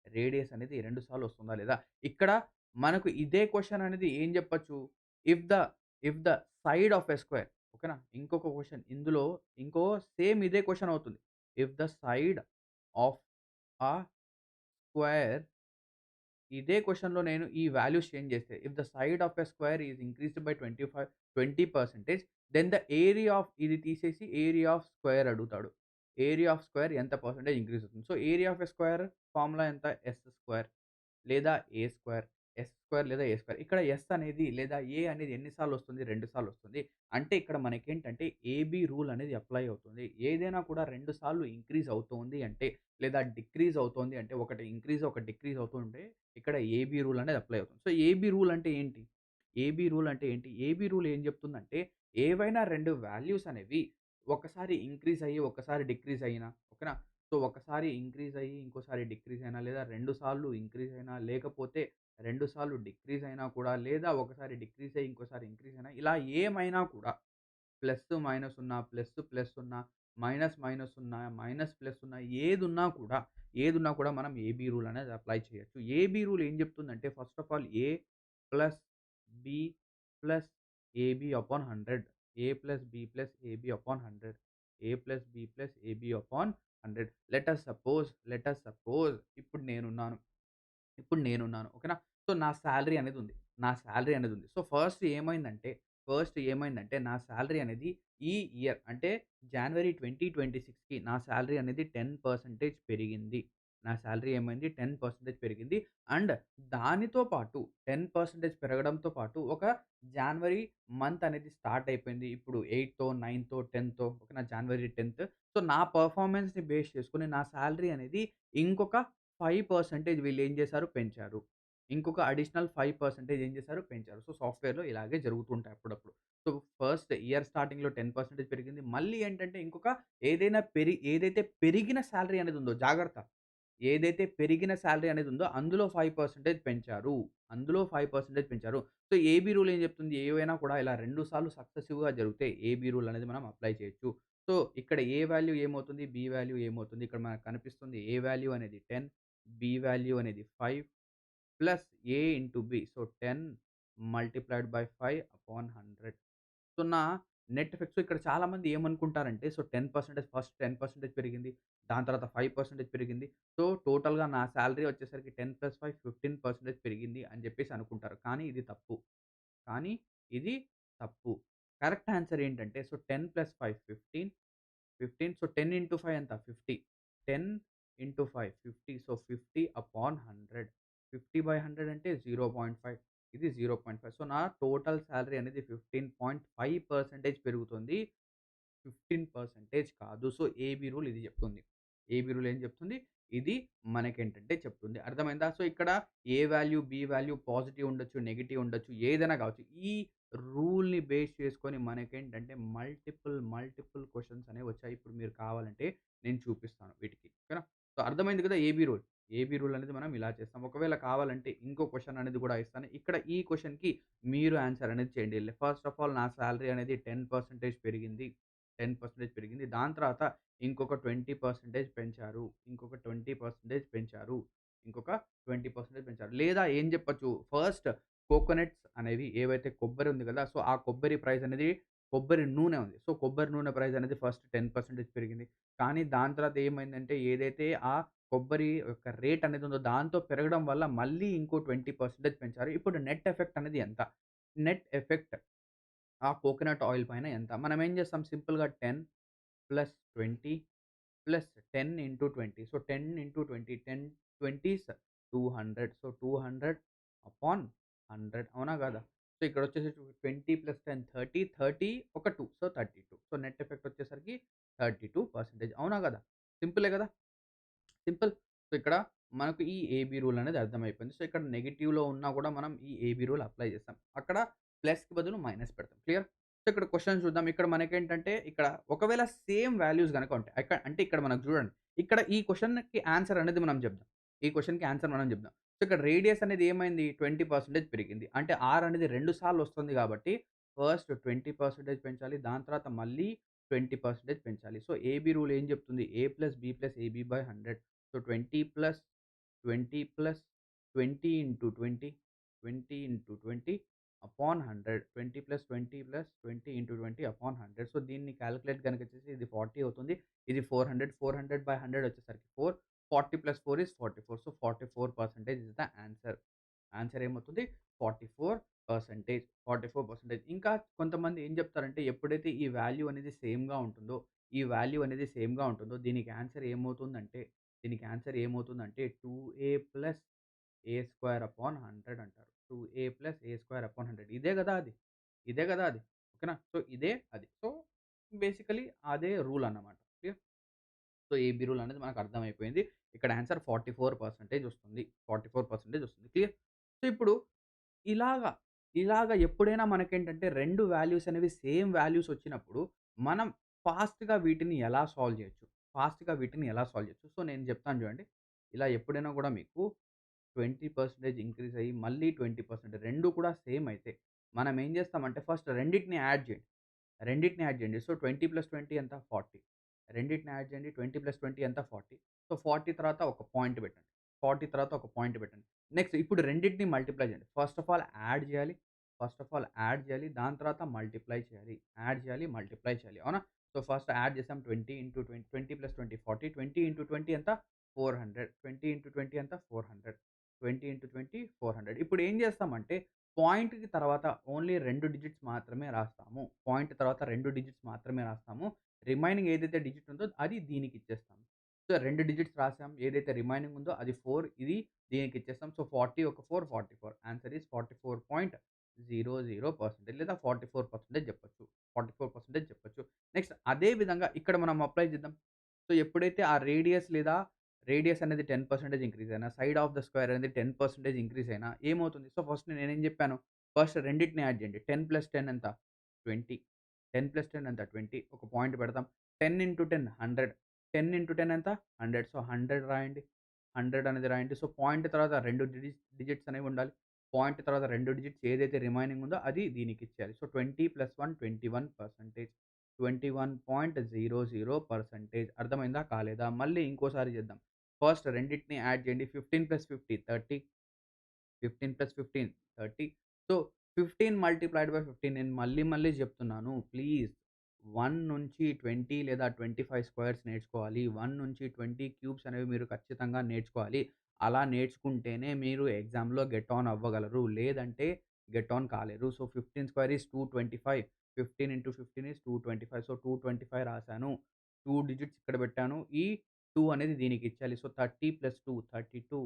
రేడియస్ అనేది 2 సార్లు వస్తుందా? లేదా? ఇక్కడ మనకు ఇదే క్వెషన్ అనేది ఏం చెప్పొచ్చు? If the if the side of a square ఓకేనా? ఇంకొక క్వెషన్ ఇందులో ఇంకో సేమ్ ఇదే క్వెషన్ అవుతుంది. If the side of a square ఇదే క్వెషన్‌లో నేను ఈ వాల్యూస్ చేంజ్ చేస్తే, if the side of a square is increased by 20% then the area of ఇది తీసేసి ఏరియా ఆఫ్ స్క్వేర్ అడుగుతాడు. ఏరియా ఆఫ్ స్క్వేర్ ఎంత పర్సెంటేజ్ ఇంక్రీజ్ అవుతుంది. So, area of a square formula ఎంత? ఎస్ స్క్వేర్ లేదా ఏ square. Yes square లేదా ఏ square. ఇక్కడ yes అనేది లేదా ఏ అనేది ఎన్ని సార్లు వస్తుంది? 2 సార్లు వస్తుంది. అంటే ఇక్కడ మనకేంటంటే ఏబీ రూల్ అనేది అప్లై అవుతుంది. ఏదైనా కూడా 2 సార్లు ఇంక్రీజ్ అవుతోంది అంటే లేదా డిక్రీజ్ అవుతోంది అంటే ఒకటి ఇంక్రీజ్, ఒకటి డిక్రీజ్ అవుతుంటే ఇక్కడ ఏబీ రూల్ అనేది అప్లై అవుతుంది. సో, ఏబీ రూల్ అంటే ఏంటి? ఏబీ రూల్ అంటే ఏంటి? ఏబీ రూల్ ఏం చెప్తుందంటే ఏవైనా 2 వాల్యూస్ అనేవి ఒకసారి ఇంక్రీజ్ అయ్యి, ఒకసారి డిక్రీజ్ అయినా ఓకేనా? సో, ఒకసారి ఇంక్రీజ్ అయ్యి, ఇంకోసారి డిక్రీజ్ అయినా లేదా 2 సార్లు ఇంక్రీజ్ అయినా లేకపోతే 2 సార్లు డిక్రీజ్ అయినా కూడా లేదా ఒకసారి డిక్రీజ్ అయ్యి ఇంకోసారి ఇంక్రీజ్ అయినా ఇలా ఏమైనా కూడా ప్లస్, మైనస్ ఉన్నా, ప్లస్, ప్లస్ ఉన్నా, మైనస్, మైనస్ ఉన్నా, మైనస్, ప్లస్ ఉన్నా ఏదున్నా కూడా మనం ఏబీ రూల్ అనేది అప్లై చేయొచ్చు. ఏబీ రూల్ ఏం చెప్తుందంటే first of all A plus B plus AB upon 100. A plus B plus AB upon 100. A plus B plus AB upon 100. Let us suppose ఇప్పుడు నేనున్నాను. ఓకేనా? సో, నా సాలరీ అనేదుంది. సో, ఫస్ట్ ఏమైందంటే నా salary అనేది ఈ ఇయర్ అంటే జనవరి 2026కి నా సాలరీ అనేది 10% పెరిగింది. నా సాలరీ ఏమైంది? 10% పెరిగింది. అండ్ దానితో పాటు 10% పెరగడంతో పాటు ఒక జనవరి మంత్ అనేది స్టార్ట్ అయిపోయింది. ఇప్పుడు 8తో, 9తో, 10తో ఓకేనా? జనవరి 10థ్. సో, నా పెర్ఫార్మన్స్‌ని బేస్ చేసుకొని నా సాలరీ అనేది ఇంకొక 5% వీళ్ళేం చేశారు? పెంచారు. ఇంకొక అడిషనల్ 5% ఏం చేశారు? పెంచారు. సో, సాఫ్ట్‌వేర్‌లో ఇలాగే జరుగుతుంటాయి అప్పుడప్పుడు. సో, ఫస్ట్ ఇయర్ స్టార్టింగ్‌లో 10% పెరిగింది. మళ్ళీ ఏంటంటే ఇంకొక ఏదైతే పెరిగిన సాలరీ అనేది ఉందో జాగ్రత్త. ఏదైతే పెరిగిన సాలరీ అనేది ఉందో అందులో 5% పెంచారు. అందులో 5% పెంచారు. సో, ఏబీ రూల్ ఏం చెప్తుంది? ఏవైనా కూడా ఇలా 2 సార్లు సక్సెసివ్‌గా జరిగితే ఏబీ రూల్ అనేది మనం అప్లై చేయొచ్చు. సో, ఇక్కడ ఏ వాల్యూ ఏమవుతుంది? బి వాల్యూ ఏమవుతుంది? ఇక్కడ మనకు కనిపిస్తుంది ఏ వాల్యూ అనేది 10, బి వాల్యూ అనేది 5 plus A into B. So, 10 multiplied by 5 upon 100. So, నా నెట్ ఎఫెక్ట్. సో, ఇక్కడ చాలామంది ఏమనుకుంటారంటే సో, 10% ఫస్ట్ 10% పెరిగింది. దాని తర్వాత 5% పెరిగింది. సో, టోటల్‌గా నా సాలరీ వచ్చేసరికి 10 + 5 15% పెరిగింది అని చెప్పేసి అనుకుంటారు. కానీ ఇది తప్పు. కరెక్ట్ ఆన్సర్ ఏంటంటే సో, 10 + 5 15. సో, 10 ఇంటూ 5 ఎంత? 50. 10 ఇంటూ 5 50. So, 50 upon 100. 50/100 అంటే 0.5. ఇది 0.5. సో, నా టోటల్ సాలరీ అనేది 15.5% పెరుగుతుంది. 15% కాదు. సో, ఏబీ రూల్ ఇది చెప్తుంది. ఏబీ రూల్ ఏం చెప్తుంది? ఇది మనకేంటంటే చెప్తుంది. అర్థమైందా? సో, ఇక్కడ ఏ వాల్యూ, బి వాల్యూ పాజిటివ్ ఉండొచ్చు, నెగెటివ్ ఉండొచ్చు. ఏదైనా కావచ్చు. ఈ రూల్‌ని బేస్ చేసుకొని మనకేంటంటే మల్టిపుల్ క్వెషన్స్ అనేవి వచ్చాయి. ఇప్పుడు మీరు కావాలంటే నేను చూపిస్తాను వీటికి. ఓకేనా? సో, అర్థమైంది కదా ఏబీ రూల్. ఏబీ రూల్ అనేది మనం ఇలా చేస్తాం. ఒకవేళ కావాలంటే ఇంకో క్వెషన్ అనేది కూడా ఇస్తాను. ఇక్కడ ఈ క్వెషన్‌కి మీరు ఆన్సర్ అనేది చేయండి. ఫస్ట్ ఆఫ్ ఆల్ నా సాలరీ అనేది 10% పెరిగింది. 10% పెరిగింది. దాని తర్వాత ఇంకొక 20% పెంచారు. ఇంకొక 20% పెంచారు. ఇంకొక 20% పెంచారు. లేదా ఏం చెప్పొచ్చు? ఫస్ట్ కోకోనట్స్ అనేవి ఏవైతే కొబ్బరి ఉంది కదా! సో, ఆ కొబ్బరి ప్రైస్ అనేది కొబ్బరి నూనె ఉంది. సో, కొబ్బరి నూనె ప్రైస్ అనేది ఫస్ట్ 10% పెరిగింది. కానీ దాని తర్వాత ఏమైందంటే ఏదైతే ఆ కొబ్బరి యొక్క రేట్ అనేది ఉందో దాంతో పెరగడం వల్ల మళ్ళీ ఇంకో 20% పెంచారు. ఇప్పుడు నెట్ ఎఫెక్ట్ అనేది ఎంత? నెట్ ఎఫెక్ట్ ఆ కోకోనట్ ఆయిల్ పైన ఎంత? మనం ఏం చేస్తాం సింపుల్‌గా 10 plus 20 plus 10 into 20. So, 10 into 20 10 20స్ 200. So, 200 upon 100 అవునా కాదా? సో, ఇక్కడొచ్చేసి 20 ప్లస్ 10 30, 30 ఒక 2 సో, 32. సో, నెట్ ఎఫెక్ట్ వచ్చేసరికి 32% అవునా కదా? సింపులే కదా! సింపుల్. సో, ఇక్కడ మనకు ఈ ఏబీ రూల్ అనేది అర్థమైపోయింది. సో, ఇక్కడ నెగెటివ్‌లో ఉన్నా కూడా మనం ఈ ఏబీ రూల్ అప్లై చేస్తాం. అక్కడ ప్లస్‌కి బదులు మైనస్ పెడతాం. క్లియర్? సో, ఇక్కడ క్వెషన్ చూద్దాం. ఇక్కడ మనకేంటంటే ఇక్కడ ఒకవేళ సేమ్ వాల్యూస్ గనక ఉంటాయి. అంటే ఇక్కడ మనకు చూడండి. ఇక్కడ ఈ క్వెషన్‌కి ఆన్సర్ అనేది మనం చెప్దాం. ఈ క్వెషన్‌కి ఆన్సర్ మనం చెప్దాం. సో, ఇక్కడ రేడియస్ అనేది ఏమైంది 20% పెరిగింది. అంటే ఆర్ అనేది 2 సార్లు వస్తుంది కాబట్టి ఫస్ట్ 20% పెంచాలి. దాని తర్వాత మళ్ళీ 20% పెంచాలి. సో, ఏబీ రూల్ ఏం చెప్తుంది? A plus B plus AB by 100 so, 20 plus 20 plus 20 into 20, 20 into 20 upon 100. 20 plus 20 plus 20 into 20 upon 100. So, దీన్ని కాలిక్యులేట్ గనుక చేసి ఇది 40 అవుతుంది. ఇది 400. 400/100 వచ్చేసరికి 4. 40 plus 4 is 44. So, 44% is the answer. Answer ఏమవుతుంది? 44%. 44%. ఇంకా కొంతమంది ఏం చెప్తారంటే ఎప్పుడైతే ఈ వాల్యూ అనేది సేమ్‌గా ఉంటుందో, ఈ వాల్యూ అనేది సేమ్‌గా ఉంటుందో దీనికి ఆన్సర్ ఏమవుతుందంటే దీనికి ఆన్సర్ ఏమవుతుందంటే 2a ప్లస్ ఏ స్క్వేర్ అపాన్ 100 అంటారు. 2a ప్లస్ ఏ స్క్వేర్ అపాన్ 100 ఇదే గదా అది. ఇదే గదా అది. ఓకేనా? సో, ఇదే అది. సో, బేసికల్లీ అదే రూల్ అన్నమాట. క్లియర్? సో, ఏబీ రూల్ అనేది మనకు అర్థమైపోయింది. ఇక్కడ ఆన్సర్ 44% వస్తుంది. 44% వస్తుంది. క్లియర్? సో, ఇప్పుడు ఇలాగ, ఇలాగ ఎప్పుడైనా మనకేంటంటే 2 వాల్యూస్ అనేవి సేమ్ వాల్యూస్ వచ్చినప్పుడు, మనం ఫాస్ట్‌గా వీటిని ఎలా సాల్వ్ చేయొచ్చు? ఫాస్ట్‌గా వీటిని ఎలా సాల్వ్ చేయొచ్చు? సో, నేను చెప్తాను చూడండి. ఇలా ఎప్పుడైనా కూడా మీకు 20% ఇంక్రీజ్ అయ్యి, మళ్ళీ 20% 2 కూడా సేమ్ అయితే, మనం ఏం చేస్తామంటే ఫస్ట్ రెండిటిని యాడ్ చేయండి. రెండిటిని యాడ్ చేయండి. సో, 20 + 20 ఎంత? 40. రెండిటిని యాడ్ చేయండి. 20 + 20 ఎంత? 40. సో, 40 తర్వాత ఒక పాయింట్ పెట్టండి. 40 తర్వాత ఒక పాయింట్ పెట్టండి. నెక్స్ట్ ఇప్పుడు రెండిటిని మల్టిప్లై చేయండి. ఫస్ట్ ఆఫ్ ఆల్ యాడ్ చేయాలి. ఫస్ట్ ఆఫ్ ఆల్ యాడ్ చేయాలి. దాని తర్వాత మల్టిప్లై చేయాలి. యాడ్ చేయాలి, మల్టిప్లై చేయాలి. అవునా? సో, ఫస్ట్ యాడ్ చేసాం 20 × 20 20 + 20 40. 20 × 20 ఎంత? 400. 20 × 20 ఎంత? 400. 20 × 20 400. ఇప్పుడు ఏం చేస్తామంటే పాయింట్‌కి తర్వాత ఓన్లీ 2 డిజిట్స్ మాత్రమే రాస్తాము. పాయింట్ తర్వాత 2 డిజిట్స్ మాత్రమే రాస్తాము. రిమైనింగ్ ఏదైతే డిజిట్ ఉందో అది దీనికిచ్చేస్తాము. సో, 2 డిజిట్స్ రాసాం. ఏదైతే రిమైనింగ్ ఉందో అది 4 ఇది దీనికిచ్చేస్తాం. సో, 40 ఒక 4 44. ఆన్సర్ ఈస్ 44.00% లేదా 44% చెప్పొచ్చు. 44% చెప్పొచ్చు. నెక్స్ట్ అదే విధంగా ఇక్కడ మనం అప్లై చేద్దాం. సో, ఎప్పుడైతే ఆ రేడియస్ అనేది 10% ఇంక్రీజ్ అయినా, సైడ్ ఆఫ్ ద స్క్వేర్ అనేది 10% ఇంక్రీజ్ అయినా ఏమవుతుంది? సో, ఫస్ట్ నేనేం జెప్పాను? ఫస్ట్ రెండిటిని యాడ్ జేయండి. 10 + 10 ఎంత? 20. 10 + 10 ఎంత? 20. ఒక పాయింట్ పెడదాం. 10 × 10 100. 10 × 10 ఎంత? 100. సో, 100 రాయండి. 100 అనేది రాయండి. సో, పాయింట్ తర్వాత 2 డిజిట్స్ అనేవి ఉండాలి. పాయింట్ తర్వాత 2 డిజిట్స్ ఏదైతే రిమైనింగ్ ఉందో అది దీనికిచ్చేయాలి. సో, 20 + 1 21%. 21.00% అర్థమైందా? కాలేదా? మళ్ళీ ఇంకోసారి చేద్దాం. ఫస్ట్ రెండిటిని యాడ్ చేయండి. 15 + 50 30. 15 + 15 30. సో, 15 మల్టిప్లైడ్ బై 15 నేను మళ్ళీ మళ్ళీ చెప్తున్నాను. ప్లీజ్ 1 నుంచి 20 లేదా 25 స్క్వేర్స్ నేర్చుకోవాలి. 1 నుంచి 20 క్యూబ్స్ అనేవి మీరు ఖచ్చితంగా నేర్చుకోవాలి. అలా నేర్చుకుంటేనే మీరు ఎగ్జామ్‌లో గెట్ ఆన్ అవ్వగలరు. లేదంటే గెట్ ఆన్ కాలేరు. So, 15 square is 225. 15 × 15 is 225. So, 225 రాసాను. 2 డిజిట్స్ ఇక్కడ పెట్టాను. ఈ 2 అనేది దీనికిచ్చాలి. సో, 30 + 2 32.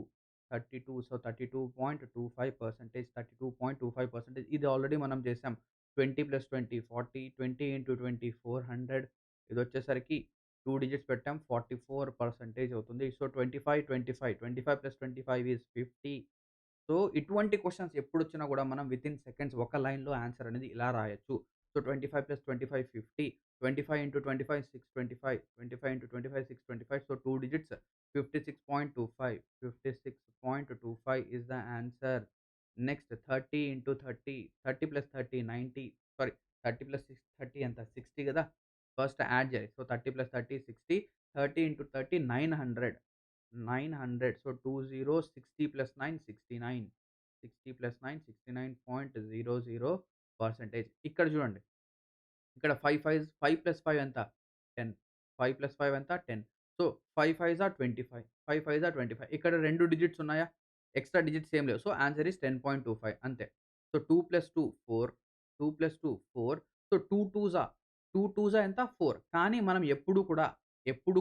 32 సో, 32.25% 32.25% ఇది ఆల్రెడీ మనం చేసాం. 20 + 20 40 20 × 20 400 ఇదొచ్చేసరికి 2 డిజిట్స్ పెట్టాం. 44% అవుతుంది. So, 25, 25 25 + 25 is 50. సో, ఇటువంటి క్వెషన్స్ ఎప్పుడొచ్చినా గూడా మనం వితిన్ సెకండ్స్ ఒక లైన్‌లో ఆన్సర్ అనేది ఇలా రాయొచ్చు. So, 25 + 25 50. 25 × 25 625. 25 × 25 625. So, 2 digits 56.25. 56.25 is the answer. Next 30 × 30. 30 + 30 90. Sorry 30 + 6 30 ఎంత? 60 గదా! ఫస్ట్ యాడ్ జేయాలి. సో, 30 + 30 60. 30 × 30 900. 900 సో 20 60 plus 9 69 60 plus 9 69.00% ఇక్కడ చూడండి ఇక్కడ 5 ప్లస్ 5 ఎంత? 10. 5 ప్లస్ 5 ఎంత? 10. So, 5 5 are 25. 5 5 ఆర్ 25. ఇక్కడ 2 డిజిట్స్ ఉన్నాయా? ఎక్స్‌ట్రా డిజిట్స్ ఏం లేవు. సో, ఆన్సర్ ఈస్ 10.25 అంతే. So, 2 plus 2 4. 2 ప్లస్ 2 4. సో, 2 2జా ఎంత? 4. కానీ మనం ఎప్పుడు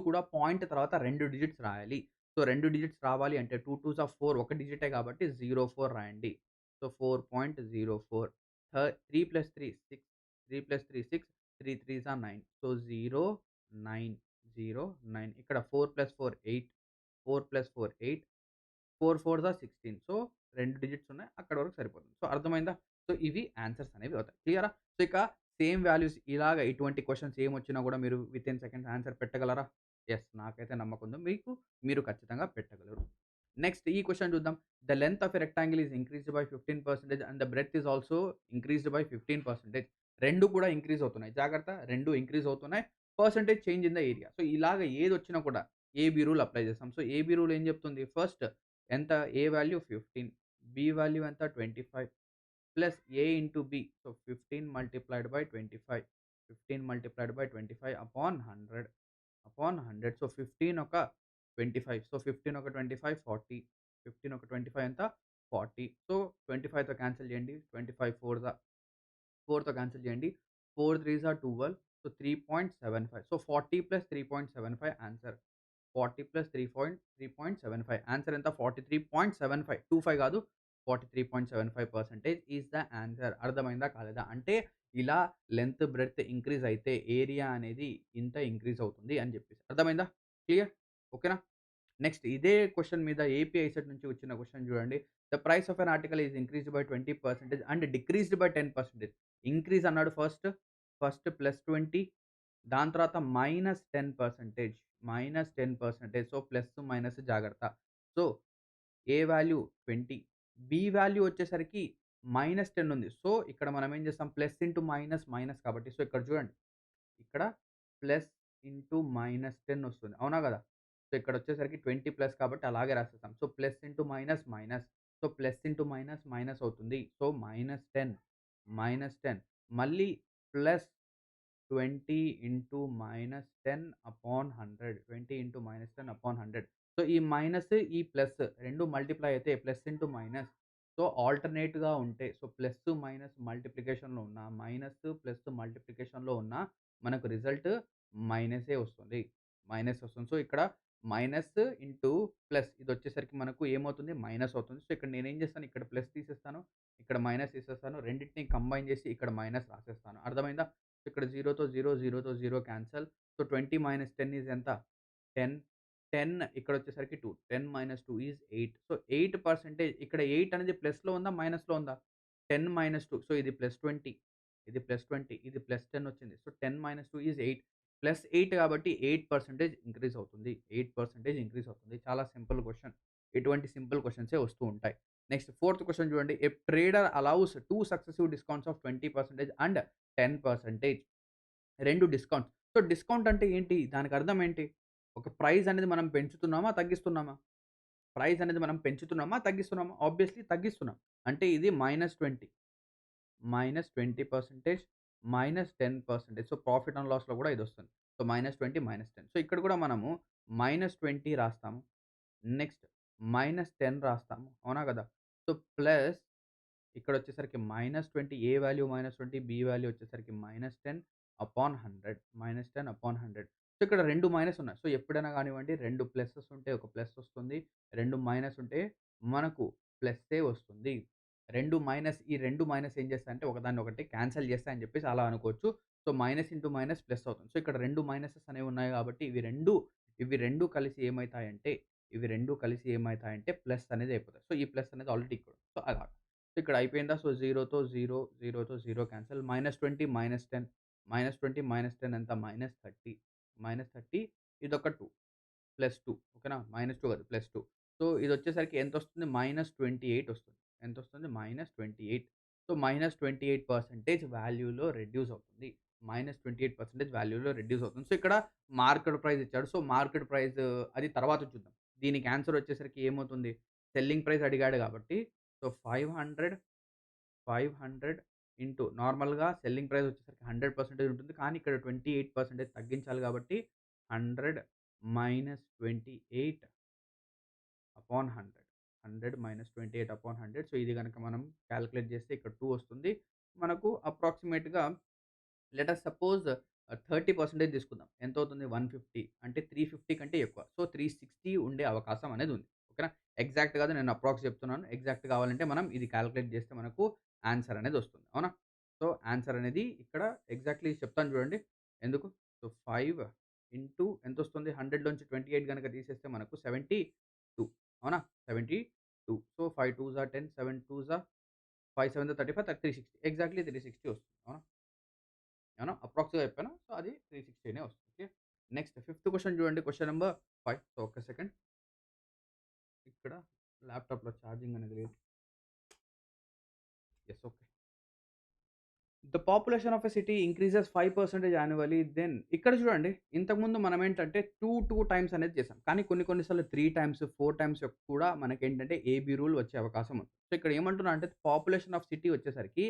కూడా పాయింట్ తర్వాత 2 డిజిట్స్ రాయాలి. సో, 2 డిజిట్స్ రావాలి అంటే 2 2జా 4 ఒక డిజిటే కాబట్టి 04 రాయండి. So, 4.04. 3 plus 3 6. 3 plus 3 6. 3 3s are 9. So, 0 9 0 9 ఇక్కడ 4 plus 4 8. 4 plus 4 8. 4 4s are 16. So, 2 digits ఉన్నాయి. అక్కడి వరకు సరిపోతుంది. సో, అర్థమైందా? సో, ఇవి ఆన్సర్స్ అనేవి అవుతాయి. క్లియరా? సో, ఇక సేమ్ వాల్యూస్ ఇలాగ ఇటువంటి క్వెషన్స్ ఏమొచ్చినా గూడా మీరు వితిన్ సెకండ్స్ ఆన్సర్ పెట్టగలరా? యెస్. నాకైతే నమ్మకం ఉంది. మీరు ఖచ్చితంగా పెట్టగలరు. నెక్స్ట్ ఈ క్వెషన్ చూద్దాం. The length of a rectangle is increased by 15% and the breadth is also increased by 15%. 2 కూడా ఇంక్రీజ్ అవుతున్నాయి. జాగ్రత్త 2 ఇంక్రీజ్ అవుతున్నాయి. Percentage change in the area. So, ఇలాగ ఏదొచ్చినా కూడా ఏబీ రూల్ అప్లై చేస్తాం. సో, ఏబీ రూల్ ఏం చెప్తుంది? ఫస్ట్ ఎంత? ఏ వాల్యూ 15, బి వాల్యూ ఎంత? 25 plus A into B. So, 15 multiplied by 25. 15 multiplied by 25 upon 100. Upon 100. So, 15 ఒక 25. సో, 15 ఒక 25 40. 15 ఒక 25 ఎంత? 40. సో, 25తో క్యాన్సెల్ చేయండి. 25 4తో క్యాన్సెల్ చేయండి. 4 3s are 12. So, 3.75. So, 40 plus 3.75 answer. 40 plus 3.75 answer ఎంత? 43.75. 25 కాదు. 43.75% ఈస్ ద ఆన్సర్. అర్థమైందా? కాలేదా? అంటే ఇలా లెంత్, బ్రెడ్త్ ఇంక్రీజ్ అయితే ఏరియా అనేది ఇంత ఇంక్రీజ్ అవుతుంది అని చెప్పేసి. అర్థమైందా? క్లియర్? ఓకేనా? నెక్స్ట్ ఇదే క్వెషన్ మీద ఏపీ ఐసెట్ నుంచి వచ్చిన క్వెషన్ చూడండి. The price of N article is increased by 20% and decreased by 10%. Increase అన్నాడు ఫస్ట్ ప్లస్ 20 దాని తర్వాత -10%. -10%. సో, ప్లస్, మైనస్ జాగ్రత్త. So, A value 20. B value వచ్చేసరికి -10 ఉంది. సో, ఇక్కడ మనం ఏం చేస్తాం? ప్లస్ ఇంటూ మైనస్, మైనస్ కాబట్టి. సో, ఇక్కడ చూడండి. ఇక్కడ ప్లస్ ఇంటూ -10 వస్తుంది. అవునా గదా! సో, ఇక్కడొచ్చేసరికి 20 ప్లస్ కాబట్టి అలాగే రాసేస్తాం. So, plus into minus, minus. So, plus into minus, minus అవుతుంది. సో, -10 మళ్ళీ plus 20 into -10 upon 100. 20 into -10 upon 100. So, ఈ మైనస్, ఈ ప్లస్ 2 మల్టిప్లై అయితే ప్లస్ ఇంటూ మైనస్. సో, ఆల్టర్‌నేట్‌గా ఉంటే సో, ప్లస్, మైనస్ మల్టిప్లికేషన్‌లో ఉన్న, మైనస్, ప్లస్ మల్టిప్లికేషన్‌లో ఉన్న మనకు రిజల్ట్ మైనసే వస్తుంది. మైనస్ వస్తుంది. సో, ఇక్కడ మైనస్ ఇంటూ ప్లస్ ఇదొచ్చేసరికి మనకు ఏమవుతుంది? మైనస్ అవుతుంది. సో, ఇక్కడ నేనేం చేస్తాను? ఇక్కడ ప్లస్ తీసేస్తాను. ఇక్కడ మైనస్ తీసేస్తాను. రెండిటిని కంబైన్ చేసి ఇక్కడ మైనస్ రాసేస్తాను. అర్థమైందా? ఇక్కడ 0తో 0, 0తో 0 క్యాన్సల్. సో, 20 - 10 ఈస్ ఎంత? 10. 10 ఇక్కడొచ్చేసరికి 2. 10 - 2 ఈస్ 8. సో, 8% ఇక్కడ 8 అనేది ప్లస్‌లో ఉందా? మైనస్‌లో ఉందా? 10 - 2 సో, ఇది +20. ఇది +20. ఇది +10 వచ్చింది. So, 10 - 2 is 8. +8 కాబట్టి 8% ఇంక్రీజ్ అవుతుంది. 8% ఇంక్రీజ్ అవుతుంది. చాలా సింపుల్ క్వెషన్. ఇటువంటి సింపుల్ క్వెషన్సే వస్తూ ఉంటాయి. నెక్స్ట్ ఫోర్త్ క్వెషన్ చూడండి. ఏ trader allows 2 successive discounts of 20% and 10% 2 discounts. So, discount అంటే ఏంటి? దానికి అర్థం ఏంటి? ఒక ప్రైస్ అనేది మనం పెంచుతున్నామా? తగ్గిస్తున్నామా? ప్రైస్ అనేది మనం పెంచుతున్నామా? తగ్గిస్తున్నామా? ఆబ్వియస్‌లీ తగ్గిస్తున్నాం. అంటే ఇది -20 -20% -10%. సో, ప్రాఫిట్ అండ్ లాస్‌లో కూడా ఇదొస్తుంది. సో, -20 -10. సో, ఇక్కడ కూడా మనము -20 రాస్తాము. నెక్స్ట్ -10 రాస్తాము. అవునా కదా! సో, ప్లస్ ఇక్కడొచ్చేసరికి -20 ఏ వాల్యూ -20 బి వాల్యూ వచ్చేసరికి -10 అపాన్ 100. -10 అపాన్ 100. సో, ఇక్కడ 2 మైనస్ ఉన్నాయి. సో, ఎప్పుడైనా గానివ్వండి 2 ప్లసెస్ ఉంటే ఒక ప్లస్ వస్తుంది. 2 మైనస్ ఉంటే మనకు ప్లస్సే వస్తుంది. 2 మైనస్ ఈ 2 మైనస్ ఏం చేస్తాయంటే ఒకదాన్ని ఒకటి క్యాన్సెల్ చేస్తాయని చెప్పేసి అలా అనుకోవచ్చు. So, minus into minus plus అవుతుంది. సో, ఇక్కడ 2 మైనసెస్ అనేవి ఉన్నాయి కాబట్టి ఇవి 2 కలిసి ఏమైతాయంటే ప్లస్ అనేది అయిపోతాయి. సో, ఈ ప్లస్ అనేది ఆల్రెడీ ఇక్కడ ఉంది. సో, అలా. సో, ఇక్కడ అయిపోయిందా? So, 0తో 0, 0తో 0 cancel. -20 -10 -20 -10 ఎంత? -30 -30 ఇదొక 2 +2 ఓకేనా? -2 కాదు +2. సో, ఇదొచ్చేసరికి ఎంతొస్తుంది? -28 వస్తుంది. ఎంతొస్తుంది? -28. సో, -28% వాల్యూలో రెడ్యూస్ అవుతుంది. -28% వాల్యూలో రెడ్యూస్ అవుతుంది. సో, ఇక్కడ మార్కెట్ ప్రైస్ ఇచ్చాడు. సో, మార్కెట్ ప్రైస్ అది తర్వాత చూద్దాం. దీనికి ఆన్సర్ వచ్చేసరికి ఏమవుతుంది? సెల్లింగ్ ప్రైస్ అడిగాడు కాబట్టి సో, 500 ఇంటూ నార్మల్‌గా సెల్లింగ్ ప్రైస్ వచ్చేసరికి 100% ఉంటుంది. కానీ ఇక్కడ 28% తగ్గించాలి కాబట్టి 100 minus 28 upon 100. 100 minus 28 upon 100. So, ఇది గనక మనం కాలిక్యులేట్ చేస్తే ఇక్కడ 2 వస్తుంది. మనకు అప్రాక్సిమేట్‌గా లెట్ అస్ సపోజ్ 30% తీసుకుందాం. ఎంతవుతుంది? 150 అంటే 350 కంటే ఎక్కువ. సో, 360 ఉండే అవకాశం అనేది ఉంది. ఓకేనా? ఎగ్జాక్ట్ కాదు, నేను అప్రాక్స్ చెప్తున్నాను. ఎగ్జాక్ట్ కావాలంటే మనం ఇది కాలిక్యులేట్ చేస్తే మనకు ఆన్సర్ అనేది వస్తుంది. అవునా? సో, ఆన్సర్ అనేది ఇక్కడ ఎగ్జాక్ట్‌లీ చెప్తాను చూడండి. ఎందుకు? So, 5 into ఎంతొస్తుంది? 100 లోంచి 28 గనక తీసేస్తే మనకు 72 అవునా? 72. సో, 5 2 10, 7 2 5 7 35, 360 ఎగ్జాక్ట్‌లీ 360 వస్తుంది. అవునా? ఏమన్నా అప్రాక్స్‌గా చెప్పానా? సో, అది 360 వస్తుంది. ఓకే. నెక్స్ట్ ఫిఫ్త్ క్వెషన్ చూడండి. Question number 5. సో, ఒక్క సెకండ్. ఇక్కడ ల్యాప్‌టాప్‌లో ఛార్జింగ్ అనేది లేదు. Yes. Okay. The population of a city increases 5% annually then ఇక్కడ చూడండి. ఇంతకుముందు మనం ఏంటంటే 2 టైమ్స్ అనేది చేసాం. కానీ కొన్ని సార్లు 3 టైమ్స్, 4 టైమ్స్ కూడా మనకేంటంటే ఏబీ రూల్ వచ్చే అవకాశం ఉంది. సో, ఇక్కడ ఏమంటున్నా అంటే పాపులేషన్ ఆఫ్ సిటీ వచ్చేసరికి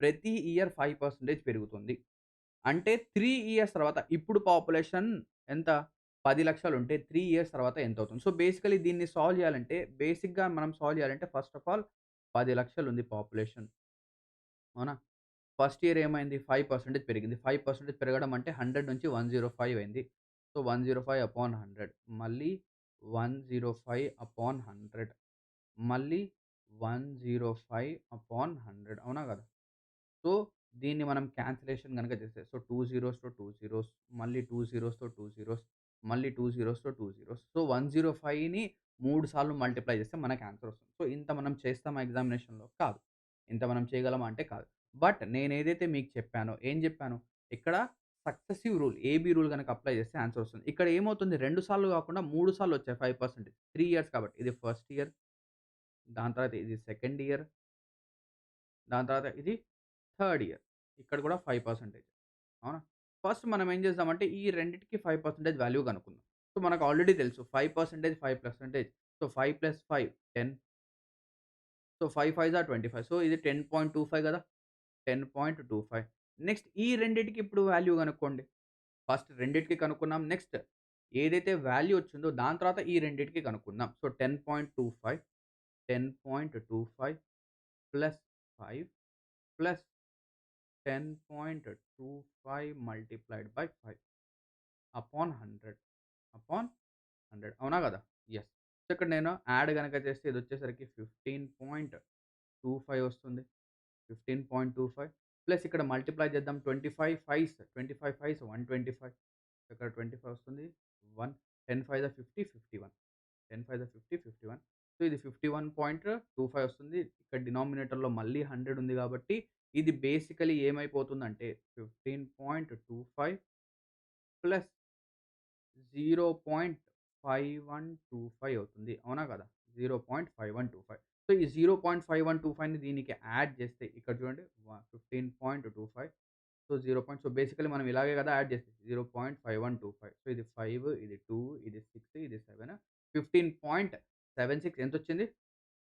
ప్రతి ఇయర్ 5% పెరుగుతుంది. అంటే 3 ఇయర్స్ తర్వాత ఇప్పుడు పాపులేషన్ ఎంత? 10,00,000 ఉంటే 3 ఇయర్స్ తర్వాత ఎంతవుతుంది? సో, బేసికల్లీ దీన్ని సాల్వ్ చేయాలంటే బేసిక్‌గా మనం సాల్వ్ చేయాలంటే ఫస్ట్ ఆఫ్ ఆల్ 10,00,000 ఉంది పాపులేషన్. అవునా? ఫస్ట్ ఇయర్ ఏమైంది? 5% పెరిగింది. 5% పెరగడం అంటే 100 నుంచి 105 అయింది. సో, 105 అపాన్ 100 మళ్ళీ 105 అపాన్ 100 మళ్ళీ 105 అపాన్ 100 అవునా కదా? సో, దీన్ని మనం క్యాన్సిలేషన్ గనక చేస్తే సో, 2 జీరోస్‌తో 2 జీరోస్, మళ్ళీ 2 జీరోస్‌తో 2 జీరోస్, మళ్ళీ 2 జీరోస్‌తో 2 జీరోస్. సో, 105ని 3 సార్లు మల్టిప్లై చేస్తే మనకు ఆన్సర్ వస్తుంది. సో, ఇంత మనం చేస్తామా ఎగ్జామినేషన్‌లో? కాదు. ఇంత మనం చేయగలమా అంటే కాదు. బట్ నేనేదైతే మీకు చెప్పానో ఏం చెప్పాను? ఇక్కడ సక్సెసివ్ రూల్, ఏబీ రూల్ గనక అప్లై చేస్తే ఆన్సర్ వస్తుంది. ఇక్కడ ఏమవుతుంది 2 సార్లు కాకుండా 3 సార్లు వచ్చాయి 5%. 3 ఇయర్స్ కాబట్టి. ఇది ఫస్ట్ ఇయర్, దాని తర్వాత ఇది సెకండ్ ఇయర్, దాని తర్వాత ఇది థర్డ్ ఇయర్. ఇక్కడ కూడా 5% అవునా? ఫస్ట్ మనం ఏం చేద్దామంటే ఈ రెండిటికి 5% వాల్యూ కనుక్కుందాం. సో, మనకు ఆల్రెడీ తెలుసు 5% 5%. So, 5 plus 5 10. So, 5 5 are 25. So, ఇది 10.25 కదా! 10.25. నెక్స్ట్ ఈ రెండిటికి ఇప్పుడు వాల్యూ కనుక్కోండి. ఫస్ట్ రెండిటికి కనుక్కున్నాం. నెక్స్ట్ ఏదైతే వాల్యూ వచ్చిందో దాని తర్వాత ఈ రెండిటికి కనుక్కుందాం. So, 10.25, 10.25 plus 5 plus 10.25 multiplied by 5 upon 100 upon 100 అవునా కదా? యెస్. సో, ఇక్కడ నేను యాడ్ గనక చేస్తే ఇదొచ్చేసరికి 15.25 వస్తుంది. 15.25 ప్లస్ ఇక్కడ మల్టిప్లై చేద్దాం 25 ఫైవ్స్ 25 ఫైవ్స్ 125 ఇక్కడ 25 వస్తుంది. 1 10 ఫైవ్ జా 50 51 10 ఫైవ్ జా 50 51 సో, ఇది 51.25 వస్తుంది. ఇక్కడ డినామినేటర్‌లో మళ్ళీ 100 ఉంది కాబట్టి ఇది బేసికల్లీ ఏమైపోతుందంటే 15.25 ప్లస్ 0.5125 అవుతుంది. అవునా కదా? 0.5125. సో, ఈ 0.5125ని దీనికి యాడ్ చేస్తే ఇక్కడ చూడండి 15.25 సో, 0 బేసికల్లీ మనం ఇలాగే కదా యాడ్ చేసేది. 0.5125 సో, ఇది 5 ఇది 2 ఇది 6 ఇది 7 15.76 ఎంతొచ్చింది?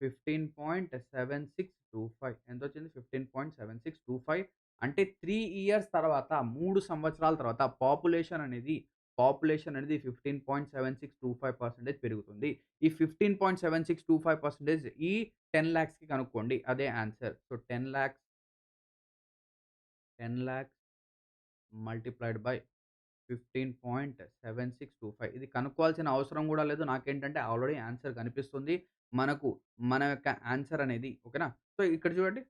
15.7625 ఎంతొచ్చింది? 15.7625 అంటే 3 ఇయర్స్ తర్వాత 3 సంవత్సరాల తర్వాత పాపులేషన్ అనేది 15.7625% పెరుగుతుంది. ఈ 15.7625% ఈ 10,00,000కి కనుక్కోండి. అదే ఆన్సర్. సో, 10,00,000 మల్టిప్లైడ్ బై 15.7625 ఇది కనుక్కోవాల్సిన అవసరం గూడా లేదు. నాకేంటంటే ఆల్రెడీ ఆన్సర్ కనిపిస్తుంది. మన యొక్క ఆన్సర్ అనేది ఓకేనా? సో, ఇక్కడ చూడండి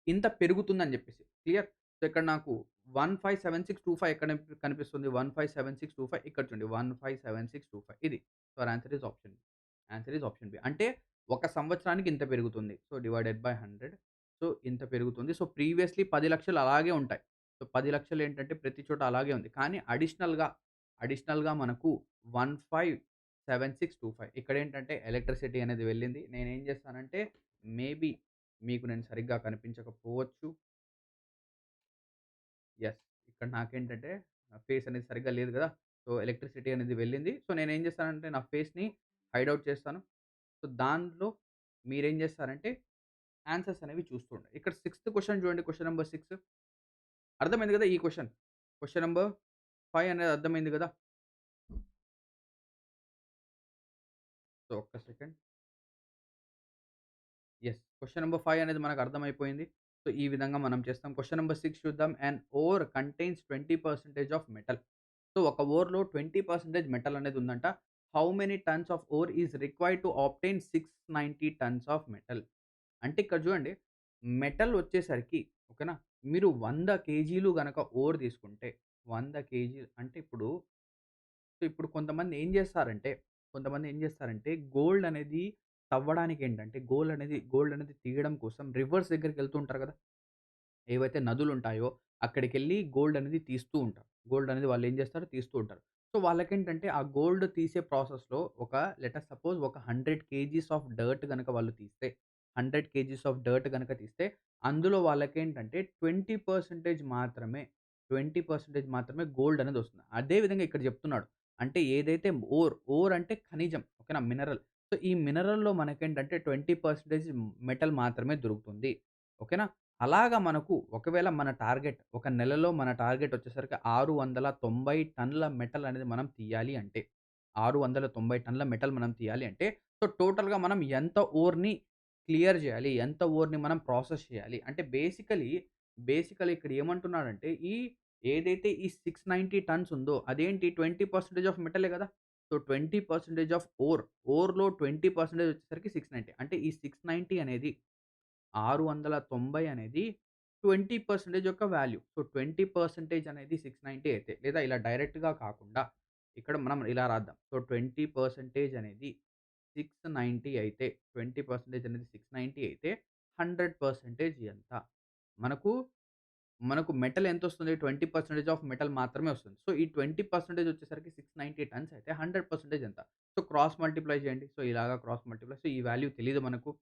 ఇంత పెరుగుతుందని జెప్పేసి. క్లియర్? సో, ఇక్కడ నాకు 157625 ఎక్కడ కనిపిస్తుంది? 157625 ఇక్కడ చూడండి 157625 ఇది. So, our answer is option B. Answer is option B. అంటే ఒక సంవత్సరానికి ఇంత పెరుగుతుంది. సో, డివైడెడ్ బై 100 సో, ఇంత పెరుగుతుంది. సో, ప్రీవియస్‌లీ 10,00,000 అలాగే ఉంటాయి. సో, 10,00,000 ఏంటంటే ప్రతి చోట అలాగే ఉంది. కానీ అడిషనల్‌గా మనకు 157625 ఇక్కడేంటంటే ఎలక్ట్రిసిటీ అనేది వెళ్ళింది. నేనేం చేస్తానంటే మేబీ మీకు నేను సరిగ్గా కనిపించకపోవచ్చు. యెస్. ఇక్కడ నాకేంటంటే నా ఫేస్ అనేది సరిగ్గా లేదు గదా! సో, ఎలక్ట్రిసిటీ అనేది వెళ్ళింది. సో, నేనేం చేస్తానంటే నా ఫేస్‌ని హైడ్ ఔట్ చేస్తాను. సో, దాంట్లో మీరేం చేస్తారంటే ఆన్సర్స్ అనేవి చూస్తుండే. ఇక్కడ సిక్స్త్ క్వెషన్ చూడండి. క్వెషన్ నంబర్ 6 అర్థమైంది గదా! ఈ క్వెషన్. క్వెషన్ నంబర్ 5 అనేది అర్థమైంది గదా! సో, ఒక్క సెకండ్. యెస్. క్వెషన్ నంబర్ 5 అనేది మనకు అర్థమైపోయింది. సో, ఈ విధంగా మనం చేస్తాం. క్వెషన్ నంబర్ 6 చూద్దాం. An ore contains 20% of metal. So, ఒక ఓర్‌లో 20% మెటల్ అనేది ఉందంట. How many tons of ore is required to obtain 690 tons of metal. అంటే ఇక్కడ చూడండి. మెటల్ వచ్చేసరికి ఓకేనా? మీరు 100 కేజీలు గనక ఓర్ తీసుకుంటే 100 కేజీలు అంటే ఇప్పుడు కొంతమంది ఏం చేస్తారంటే గోల్డ్ అనేది తవ్వడానికేంటంటే గోల్డ్ అనేది తీయడం కోసం రివర్స్ దగ్గరికెళ్తూ ఉంటారు కదా! ఏవైతే నదులుంటాయో అక్కడికెళ్ళి గోల్డ్ అనేది తీస్తూ ఉంటారు. గోల్డ్ అనేది వాళ్ళేం జేస్తారు తీస్తూ ఉంటారు. సో, వాళ్ళకేంటంటే ఆ గోల్డ్ తీసే ప్రాసెస్‌లో ఒక లెట్ అస్ సపోజ్ ఒక 100 కేజీస్ ఆఫ్ డర్ట్ గనక వాళ్ళు తీస్తే, 100 కేజీస్ ఆఫ్ డర్ట్ గనక తీస్తే, అందులో వాళ్ళకేంటంటే 20% మాత్రమే, 20% మాత్రమే గోల్డ్ అనేదొస్తుంది. అదే విధంగా ఇక్కడ జెప్తున్నాడు. అంటే ఏదైతే ఓర్ అంటే ఖనిజం. ఓకేనా? మినరల్. సో, ఈ మినరల్‌లో మనకేంటంటే 20% మెటల్ మాత్రమే దొరుకుతుంది. ఓకేనా? అలాగా మనకు ఒకవేళ మన టార్గెట్ ఒక నెలలో మన టార్గెట్ వచ్చేసరికి 690 టన్నుల మెటల్ అనేది మనం తీయాలి అంటే, 690 టన్నుల మెటల్ మనం తీయాలి అంటే, సో టోటల్‌గా మనం ఎంత ఓర్‌ని క్లియర్ చేయాలి? ఎంత ఓర్‌ని మనం ప్రాసెస్ చేయాలి? అంటే బేసికల్లీ ఇక్కడ ఏమంటున్నాడంటే, ఏదైతే ఈ 690 టన్స్ ఉందో అదేంటి 20% ఆఫ్ మెటలే కదా! సో 20% ఆఫ్ ఓర్‌లో 20% వచ్చేసరికి 690 అంటే ఈ 690 అనేది 690 అనేది 20% యొక్క వాల్యూ. సో, 20% అనేది 690 అయితే లేదా ఇలా డైరెక్ట్‌గా కాకుండా ఇక్కడ మనం ఇలా రాద్దాం. సో, 20% అనేది 690 అయితే 20% అనేది 690 అయితే 100% ఎంత? మనకు మనకు మెటల్ ఎంతొస్తుంది? 20% ఆఫ్ మెటల్ మాత్రమే వస్తుంది. సో, ఈ 20% వచ్చేసరికి 690 టన్స్ అయితే 100% ఎంత? సో, క్రాస్ మల్టిప్లై చేయండి. సో, ఇలాగా క్రాస్ మల్టిప్లై సో, ఈ వాల్యూ తెలీదు మనకు.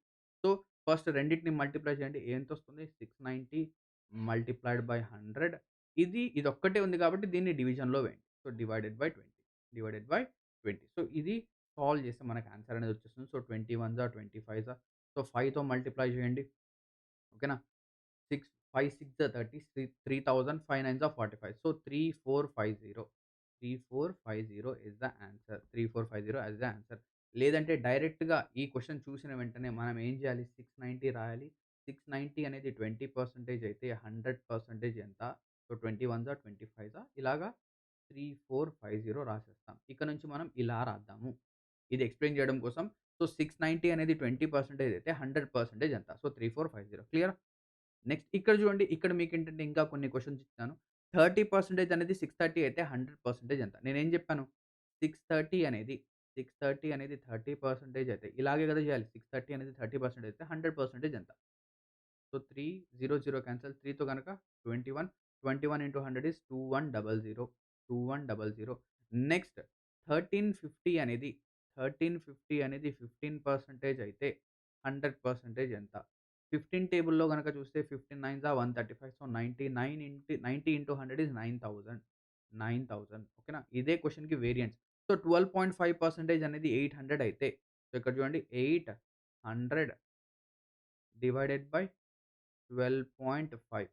సో, ఫస్ట్ రెండిటిని మల్టిప్లై చేయండి. ఎంతొస్తుంది? 690 మల్టిప్లైడ్ బై 100 ఇదొక్కటే ఉంది కాబట్టి దీన్ని డివిజన్‌లో వేయండి. So, divided by 20. సో, ఇది సాల్వ్ చేస్తే మనకు ఆన్సర్ అనేది వచ్చేస్తుంది. సో, 20 వన్స్ 25 సో, 5తో మల్టిప్లై చేయండి. ఓకేనా? 6 5 6 30 3000 5 9 45. So 3450. 3450 is the answer. 3450 as the answer. లేదంటే డైరెక్ట్‌గా ఈ క్వెషన్ చూసిన వెంటనే మనం ఏం చేయాలి? 690 రాయాలి. 690 అనేది 20% అయితే 100% ఎంత? సో 20 వన్స్ 25 ఇలాగా 3450 రాసేస్తాం. ఇక నుంచి మనం ఇలా రాద్దాము. ఇది ఎక్స్‌ప్లెయిన్ చేయడం కోసం. సో 690 అనేది 20% అయితే 100% ఎంత? So 3450 clear? నెక్స్ట్ ఇక్కడ చూడండి. ఇక్కడ మీకేంటంటే ఇంకా కొన్ని క్వెషన్స్ ఇచ్చాను. 30% అనేది 630 అయితే 100% ఎంత? నేనేం చెప్పాను? 630 అనేది 630 అనేది 30% అయితే ఇలాగే కదా చేయాలి. 630 అనేది 30% అయితే 100% ఎంత? సో 3 0 0 క్యాన్సెల్ 3తో గనక 21 21 ఇంటూ 100 ఈస్ 2100 2100 నెక్స్ట్ 1350 అనేది 1350 అనేది 15% అయితే 100% ఎంత? 15 టేబుల్‌లో గనక చూస్తే 15 9 135 సో 90 ఇంటూ 100 ఈస్ 9000 9000 ఓకేనా? ఇదే క్వెషన్‌కి వేరియంట్స్. సో 12.5% అనేది 800 అయితే సో ఇక్కడ చూడండి 800 డివైడెడ్ బై 12.5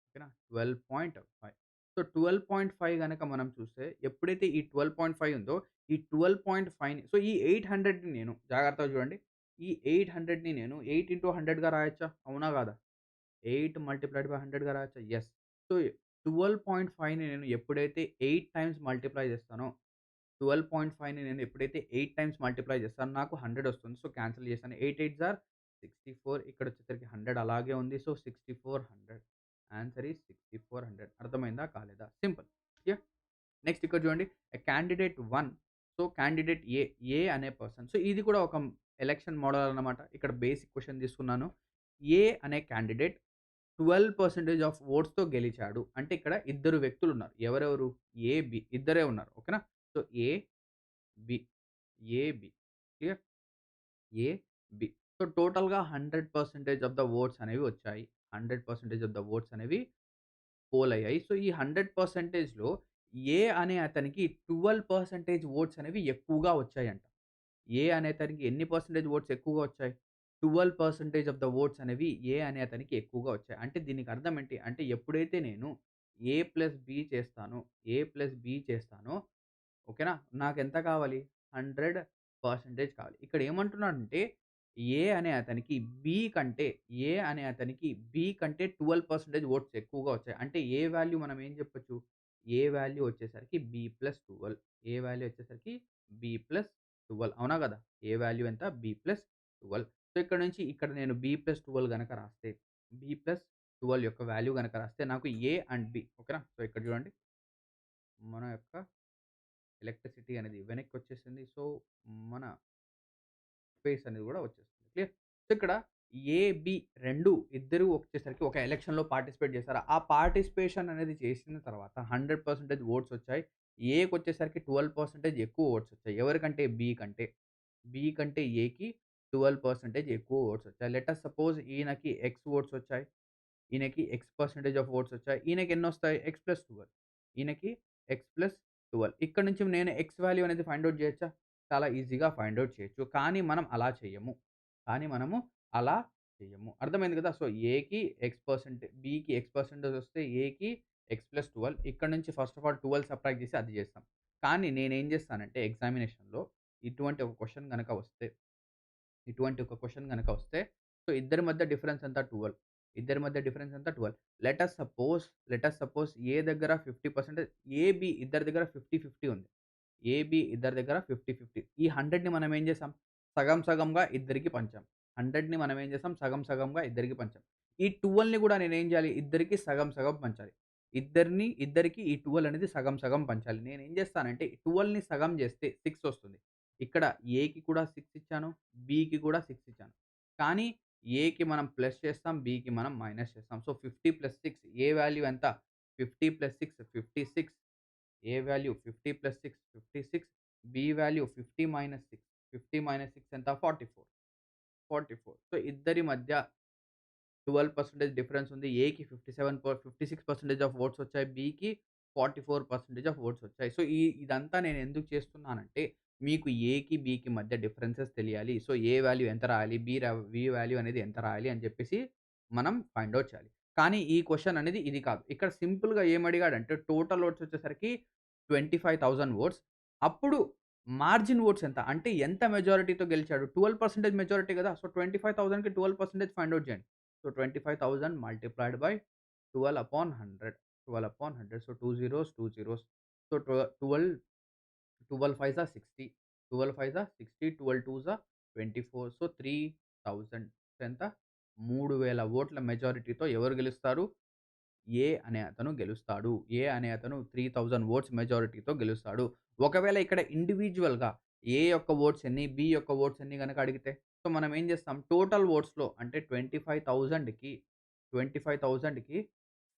ఓకేనా? 12.5 సో, 12.5 గనక మనం చూస్తే ఎప్పుడైతే ఈ 12.5 ఉందో ఈ 12.5ని సో, ఈ 800ని నేను జాగ్రత్తగా చూడండి. ఈ 800ని నేను 8 ఇంటూ 100గా రాయొచ్చా? అవునా? కాదా? 8 మల్టిప్లైడ్ బై 100గా రాయొచ్చా? యెస్. సో, 12.5ని నేను ఎప్పుడైతే 8 టైమ్స్ మల్టిప్లై చేస్తానో 12.5ని నేను ఎప్పుడైతే 8 టైమ్స్ మల్టిప్లై చేస్తానో నాకు 100 వస్తుంది. సో, క్యాన్సెల్ చేశాను. 8 8 ఆర్ 64 ఇక్కడొచ్చేసరికి 100 అలాగే ఉంది. సో, 6400 ఆన్సర్ ఈస్ 6400 అర్థమైందా? కాలేదా? సింపుల్. యాహ్! నెక్స్ట్ ఇక్కడ చూడండి. క్యాండిడేట్ 1 సో, క్యాండిడేట్ ఏ అనే పర్సన్. సో, ఇది కూడా ఒక ఎలక్షన్ మోడల్ అన్నమాట. ఇక్కడ బేసిక్ క్వెషన్ తీసుకున్నాను. ఏ అనే క్యాండిడేట్ 12% ఆఫ్ వోట్స్‌తో గెలిచాడు. అంటే ఇక్కడ ఇద్దరు వ్యక్తులున్నారు. ఎవరెవరు? ఏ, బి ఇద్దరే ఉన్నారు. ఓకేనా? సో, ఏ, బి. ఏ, బి. క్లియర్? ఏ, బి. సో, టోటల్‌గా 100% ఆఫ్ ద వోట్స్ అనేవి వచ్చాయి. 100% ఆఫ్ ద వోట్స్ అనేవి పోలయ్యాయి. సో, ఈ 100%లో ఏ అనే అతనికి 12% వోట్స్ అనేవి ఎక్కువగా వచ్చాయంట. ఏ అనే అతనికి ఎన్ని పర్సెంటేజ్ వోట్స్ ఎక్కువగా వచ్చాయి? 12% ఆఫ్ ద వోట్స్ అనేవి ఏ అనే అతనికి ఎక్కువగా వచ్చాయి. అంటే దీనికి అర్థం ఏంటి? అంటే ఎప్పుడైతే నేను ఏ ప్లస్ బి చేస్తానో, ఏ ప్లస్ బి చేస్తానో ఓకేనా? నాకెంత కావాలి? 100% కావాలి. ఇక్కడ ఏమంటున్నాడంటే ఏ అనే అతనికి బి కంటే, ఏ అనే అతనికి బి కంటే 12% ఓట్స్ ఎక్కువగా వచ్చాయి. అంటే ఏ వాల్యూ మనం ఏం చెప్పొచ్చు? ఏ వాల్యూ వచ్చేసరికి బి+12. ఏ వాల్యూ వచ్చేసరికి బి+12 అవునా గదా! ఏ వాల్యూ ఎంత? బి+12. సో, ఇక్కడ నుంచి ఇక్కడ నేను బి+12 గనక రాస్తే, బి+12 యొక్క వాల్యూ గనక రాస్తే నాకు ఏ అండ్ బి ఓకేనా? సో, ఇక్కడ చూడండి. మన యొక్క ఎలక్ట్రిసిటీ అనేది వెనక్కొచ్చేసింది. సో, మన స్పేస్ అనేది గూడా వచ్చేస్తుంది. క్లియర్? సో, ఇక్కడ ఏ, బి 2 ఇద్దరు వచ్చేసరికి ఒక ఎలక్షన్‌లో పార్టిసిపేట్ చేశారు. ఆ పార్టిసిపేషన్ అనేది చేసిన తర్వాత 100% ఓట్స్ వచ్చాయి. ఏకొచ్చేసరికి 12% ఎక్కువ ఓట్స్ వచ్చాయి. ఎవరికంటే? బి కంటే. బి కంటే ఏకి 12% ఎక్కువ ఓట్స్ వచ్చాయి. లెట్ అస్ సపోజ్ ఈయనకి ఎక్స్ ఓట్స్ వచ్చాయి. ఈయనకి ఎక్స్ పర్సెంటేజ్ ఆఫ్ ఓట్స్ వచ్చాయి. ఈయనకి ఎన్నొస్తాయి? ఎక్స్+12. ఈయనకి ఎక్స్+12. ఇక్కడ నుంచి నేను ఎక్స్ వాల్యూ అనేది ఫైండ్ ఔట్ చేయొచ్చా? చాలా ఈజీగా ఫైండ్ ఔట్ చేయొచ్చు. కానీ మనం అలా చెయ్యము. కానీ మనము అలా చెయ్యము. అర్థమైంది కదా! సో, ఏకి బికి ఎక్స్ పర్సెంటేజ్ వస్తే ఏకి ఎక్స్+12 ఇక్కడ నుంచి ఫస్ట్ ఆఫ్ ఆల్ 12 సబ్ట్రాక్ట్ చేసి అది చేస్తాం. కానీ నేనేం చేస్తానంటే ఎగ్జామినేషన్‌లో ఇటువంటి ఒక క్వెషన్ గనక వస్తే ఇటువంటి ఒక క్వెషన్ గనక వస్తే, సో, ఇద్దరి మధ్య డిఫరెన్స్ ఎంత? 12. ఇద్దరి మధ్య డిఫరెన్స్ ఎంత? 12. లెట్ అస్ సపోజ్ ఏ దగ్గర 50% ఏబీ ఇద్దరి దగ్గర 50, 50 ఉంది. ఏబీ ఇద్దరి దగ్గర 50, 50 ఈ 100ని మనం ఏం చేసాం? సగం సగంగా ఇద్దరికి పంచాం. 100ని మనం ఏం చేసాం? సగం సగంగా ఇద్దరికి పంచాం. ఈ 12ని కూడా నేనేం చేయాలి? ఇద్దరికి సగం సగం పంచాలి. ఇద్దరికి ఈ 12 అనేది సగం సగం పంచాలి. నేనేం చేస్తానంటే 12ని సగం చేస్తే 6 వస్తుంది. ఇక్కడ ఏకి కూడా 6 ఇచ్చాను. బికి కూడా 6 ఇచ్చాను. కానీ ఏకి మనం ప్లస్ చేస్తాం. బికి మనం మైనస్ చేస్తాం. సో, 50+6 ఏ వాల్యూ ఎంత? 50+6 56. ఏ వాల్యూ 50+6 56. బి వాల్యూ 50-6 50-6 ఎంత? 44. 44. సో, ఇద్దరి మధ్య 12% డిఫరెన్స్ ఉంది. ఏకి 56% ఆఫ్ ఓట్స్ వచ్చాయి. బికి 44% ఆఫ్ ఓట్స్ వచ్చాయి. సో, ఇదంతా నేను ఎందుకు చేస్తున్నానంటే, మీకు ఏకి, బికి మధ్య డిఫరెన్సెస్ తెలియాలి. సో, ఏ వాల్యూ ఎంత రాయాలి? బి వాల్యూ అనేది ఎంత రాయాలి అని చెప్పేసి మనం ఫైండ్ ఔట్ చేయాలి. కానీ ఈ క్వెషన్ అనేది ఇది కాదు. ఇక్కడ సింపుల్‌గా ఏమడిగాడంటే టోటల్ ఓట్స్ వచ్చేసరికి 25,000 ఓట్స్. అప్పుడు మార్జిన్ ఓట్స్ ఎంత? అంటే ఎంత మెజారిటీతో గెలిచాడు? 12% మెజారిటీ కదా! సో, 25,000కి 12% ఫైండ్ ఔట్ చేయండి. So 25,000 multiplied by 12/100. 12/100. So 2 zeros, 2 zeros. So 12, 12 5s are 60. 12 5s are 60. 12 2s are 24. So 3,000. ఎంత? 3,000 ఓట్ల మెజారిటీతో ఎవరు గెలుస్తారు? ఏ అనే అతను గెలుస్తాడు. ఏ అనే అతను 3000 ఓట్స్ మెజారిటీతో గెలుస్తాడు. ఒకవేళ ఇక్కడ ఇండివిడ్యువల్‌గా ఏ యొక్క ఓట్స్ ఎన్ని, బి యొక్క ఓట్స్ ఎన్ని గనక అడిగితే, సో, మనం ఏం చేస్తాం టోటల్ ఓట్స్‌లో అంటే 25,000కి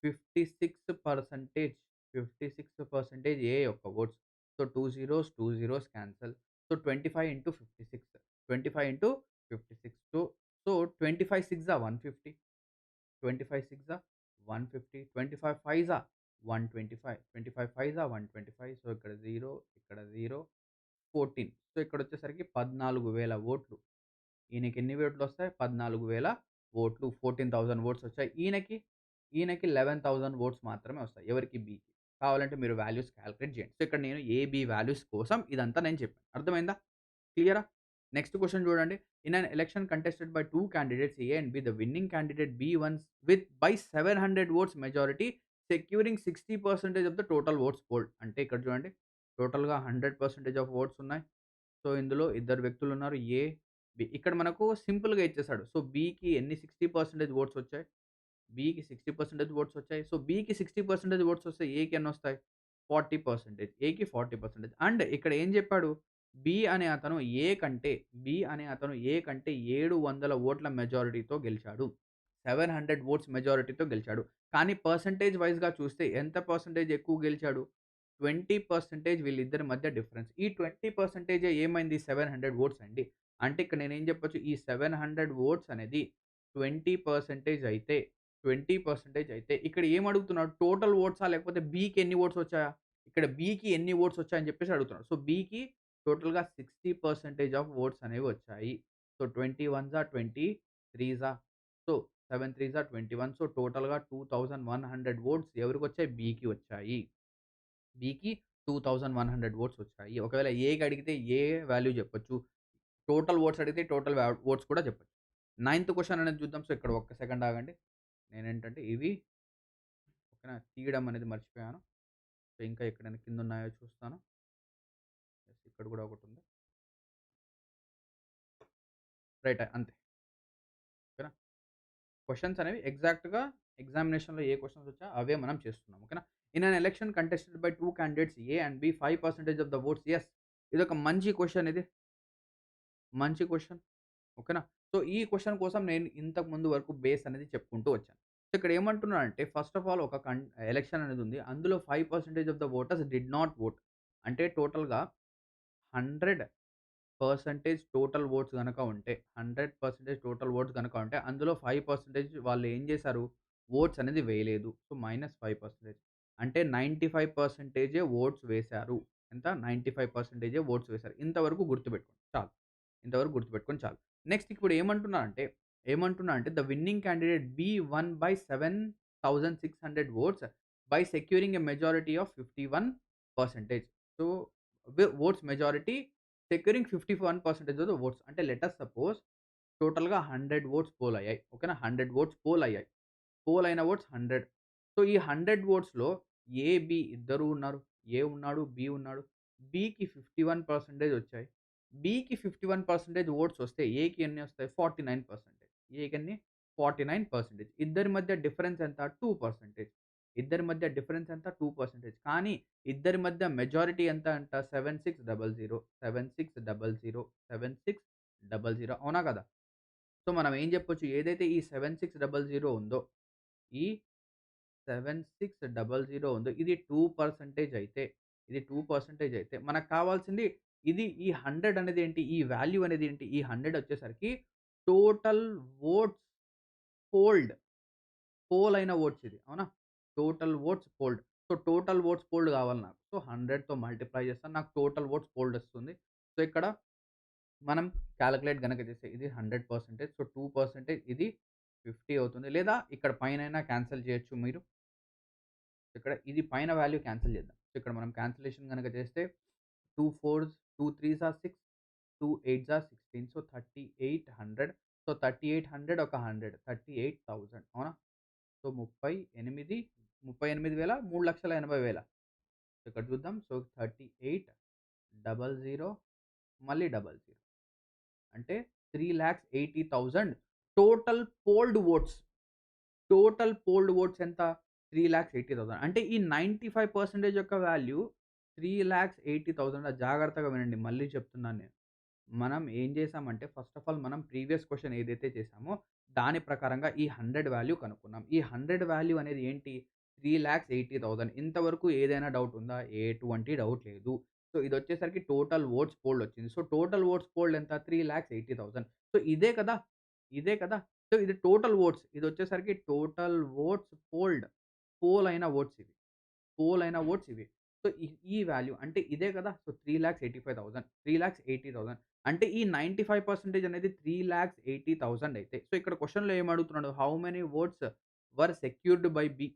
56% ఏ యొక్క votes. So, 2 zeros, 2 zeros cancel. So, 25 into 56. 25 into 56. So, 25 6 150. 25 6 150. 25 5 125. 25 5 125. So, ఇక్కడ 0, ఇక్కడ 0, 14. సో, ఇక్కడొచ్చేసరికి 14,000 ఓట్లు. ఈయనకెన్ని ఓట్లొస్తాయి? 14,000 ఓట్లు. 14,000 ఓట్స్ వచ్చాయి. ఈయనకి 11,000 ఓట్స్ మాత్రమే వస్తాయి. ఎవరికి? బికి. కావాలంటే మీరు వాల్యూస్ కాలిక్యులేట్ చేయండి. సో, ఇక్కడ నేను ఏ, బి వాల్యూస్ కోసం ఇదంతా నేను చెప్పాను. అర్థమైందా? క్లియరా? నెక్స్ట్ క్వెషన్ చూడండి. In an election contested by 2 candidates A and B, the winning candidate B won by 700 votes majority, securing 60% of the total votes fold. అంటే ఇక్కడ చూడండి టోటల్‌గా 100% ఆఫ్ ఓట్స్ ఉన్నాయి. సో, ఇందులో ఇద్దరు వ్యక్తులున్నారు. ఏ, బి. ఇక్కడ మనకు సింపుల్‌గా ఇచ్చేసాడు. సో, బికి ఎన్ని 60% ఓట్స్ వచ్చాయి? బికి 60% ఓట్స్ వచ్చాయి. సో, బికి 60% ఓట్స్ వస్తే ఏకి ఎన్నొస్తాయి? 40%. ఏకి 40% అండ్ ఇక్కడ ఏం చెప్పాడు? బి అనే అతను ఏ కంటే, బి అనే అతను ఏ కంటే 700 ఓట్ల మెజారిటీతో గెలిచాడు. 700 ఓట్స్ మెజారిటీతో గెలిచాడు. కానీ పర్సెంటేజ్ వైస్‌గా చూస్తే ఎంత పర్సెంటేజ్ ఎక్కువ గెలిచాడు? 20% వీళ్ళిద్దరి మధ్య డిఫరెన్స్. ఈ 20% ఏమైంది? 700 ఓట్స్ అండి. అంటే ఇక్కడ నేనేం చెప్పొచ్చు? ఈ 700 ఓట్స్ అనేది 20% అయితే 20% అయితే ఇక్కడ ఏమడుగుతున్నాడు? టోటల్ ఓట్సా? లేకపోతే బికి ఎన్ని ఓట్స్ వచ్చాయా? ఇక్కడ బికి ఎన్ని ఓట్స్ వచ్చాయని చెప్పేసి అడుగుతున్నాడు. సో, బికి టోటల్‌గా 60% ఆఫ్ ఓట్స్ అనేవి వచ్చాయి. సో 21 జా 23 జా సో 7 3 జా 21 సో టోటల్‌గా 2100 వోల్ట్స్ ఎవరికొచ్చాయి? బికి వచ్చాయి. బికి 2100 వోల్ట్స్ వచ్చాయి. ఒకవేళ ఏకి అడిగితే ఏ వాల్యూ చెప్పొచ్చు. టోటల్ వోట్స్ అడిగితే టోటల్ వోట్స్ కూడా చెప్పొచ్చు. నైన్త్ క్వెషన్ అనేది చూద్దాం. సో, ఇక్కడ ఒక్క సెకండ్ ఆగండి. నేనేంటంటే ఇవి ఓకేనా తీయడం అనేది మర్చిపోయాను. సో, ఇంకా ఎక్కడైనా కిందున్నాయో చూస్తాను. యెస్ ఇక్కడ కూడా ఒకటుంది. రైట్ అంతే. ఓకేనా. క్వెషన్స్ అనేవి ఎగ్జాక్ట్‌గా ఎగ్జామినేషన్‌లో ఏ క్వెషన్స్ వచ్చాయో అవే మనం చేస్తున్నాం. ఓకేనా. In an election contested by 2 candidates A and B 5% of the votes yes. ఇదొక మంచి క్వెషన్ ఇది. మంచి క్వెషన్. ఓకేనా. సో, ఈ క్వెషన్ కోసం నేను ఇంతకు ముందు వరకు బేస్ అనేది చెప్పుకుంటూ వచ్చాను. సో, ఇక్కడ ఏమంటున్నానంటే ఫస్ట్ ఆఫ్ ఆల్ ఒక ఎలక్షన్ అనేది ఉంది. అందులో 5% of the voters did not vote. అంటే టోటల్‌గా 100% టోటల్ వోట్స్ గనక ఉంటే, 100% టోటల్ వోట్స్ గనక ఉంటే, అందులో 5% వాళ్ళు ఏం చేశారు? వోట్స్ అనేది వేయలేదు. సో, -5% అంటే 95% వోట్స్ వేశారు. ఎంత? 95% వోట్స్ వేశారు. ఇంతవరకు గుర్తుపెట్టుకోండి చాలు. ఇంతవరకు గుర్తుపెట్టుకొని చాలు. నెక్స్ట్ ఇప్పుడు ఏమంటున్నా అంటే the winning candidate B won by 7600 votes by securing a majority of 51%. So, votes majority securing 51% of the votes. అంటే లెట్ అస్ సపోజ్ టోటల్‌గా 100 వోట్స్ పోల్ అయ్యాయి. ఓకేనా. 100 వోట్స్ పోల్ అయ్యాయి. పోల్ అయిన ఓట్స్ 100. సో, ఈ 100 ఓట్స్‌లో ఏ, బి ఇద్దరు ఉన్నారు. ఏ ఉన్నాడు, బి ఉన్నాడు. బికి 51% వచ్చాయి. బికి 51% ఓట్స్ వస్తే ఏకి ఎన్ని వస్తాయి? 49%. ఏకెన్ని? 49%. ఇద్దరి మధ్య డిఫరెన్స్ ఎంత? 2%. ఇద్దరి మధ్య డిఫరెన్స్ ఎంత? 2%. కానీ ఇద్దరి మధ్య మెజారిటీ ఎంత అంట? 7600, 7600, 7600 అవునా కదా? సో, మనం ఏం చెప్పొచ్చు? ఏదైతే ఈ 7600 ఉందో ఈ 7600 ఉందో ఇది 2% అయితే, ఇది 2% అయితే మనకు కావాల్సింది ఈ 100 అనేది ఏంటి? ఈ వాల్యూ అనేది ఏంటి? ఈ 100 వచ్చేసరికి టోటల్ వోట్స్ పోల్డ్. పోల్ అయిన ఓట్స్ ఇది. అవునా? Total votes fold. So, total votes fold కావాలి నాకు. సో, 100తో మల్టిప్లై చేస్తాను. నాకు టోటల్ ఓట్స్ పోల్డ్ వస్తుంది. సో, ఇక్కడ మనం కాలిక్యులేట్ గనక చేస్తే ఇది 100%. సో, 2% ఇది 50 అవుతుంది. లేదా ఇక్కడ పైనైనా క్యాన్సెల్ చేయొచ్చు మీరు. ఇక్కడ ఇది పైన వాల్యూ క్యాన్సెల్ చేద్దాం. సో, ఇక్కడ మనం క్యాన్సలేషన్ గనక చేస్తే 2 4s 2 3s are 6, 2 8s are 16. So, 3800 so, 3800 ఒక 100 38,000 అవునా? సో, 38 38,000 3,80,000 ఇక్కడ చూద్దాం. సో, 38,00,000 మళ్ళీ 00 అంటే 3,80,000 total fold oats. Total fold oats ఎంత? 3,80,000 అంటే ఈ 95% యొక్క వాల్యూ 3,80,000 జాగ్రత్తగా వినండి. మళ్ళీ చెప్తున్నాను నేను. మనం ఏం చేసామంటే ఫస్ట్ ఆఫ్ ఆల్ మనం ప్రీవియస్ క్వెషన్ ఏదైతే చేసామో దాని ప్రకారంగా ఈ 100 వాల్యూ కనుక్కున్నాం. ఈ 100 వాల్యూ అనేది ఏంటి? 3,80,000 ఇంతవరకు ఏదైనా డౌట్ ఉందా? ఎటువంటి డౌట్ లేదు. సో, ఇదొచ్చేసరికి టోటల్ ఓట్స్ పోల్డ్ వచ్చింది. సో, టోటల్ ఓట్స్ పోల్డ్ ఎంత? 3,80,000 సో, ఇదే కదా! ఇదే కదా! సో, ఇది టోటల్ ఓట్స్. ఇదొచ్చేసరికి టోటల్ ఓట్స్ పోల్డ్. పోల్ అయిన ఓట్స్ ఇవి. పోల్ అయిన ఓట్స్ ఇవి. సో, ఈ వాల్యూ అంటే ఇదే కదా! సో, 3,85,000 3,80,000 అంటే ఈ 95% అనేది 3,80,000 అయితే సో, ఇక్కడ క్వెషన్‌లో ఏమడుగుతున్నాడు? How many votes were secured by B.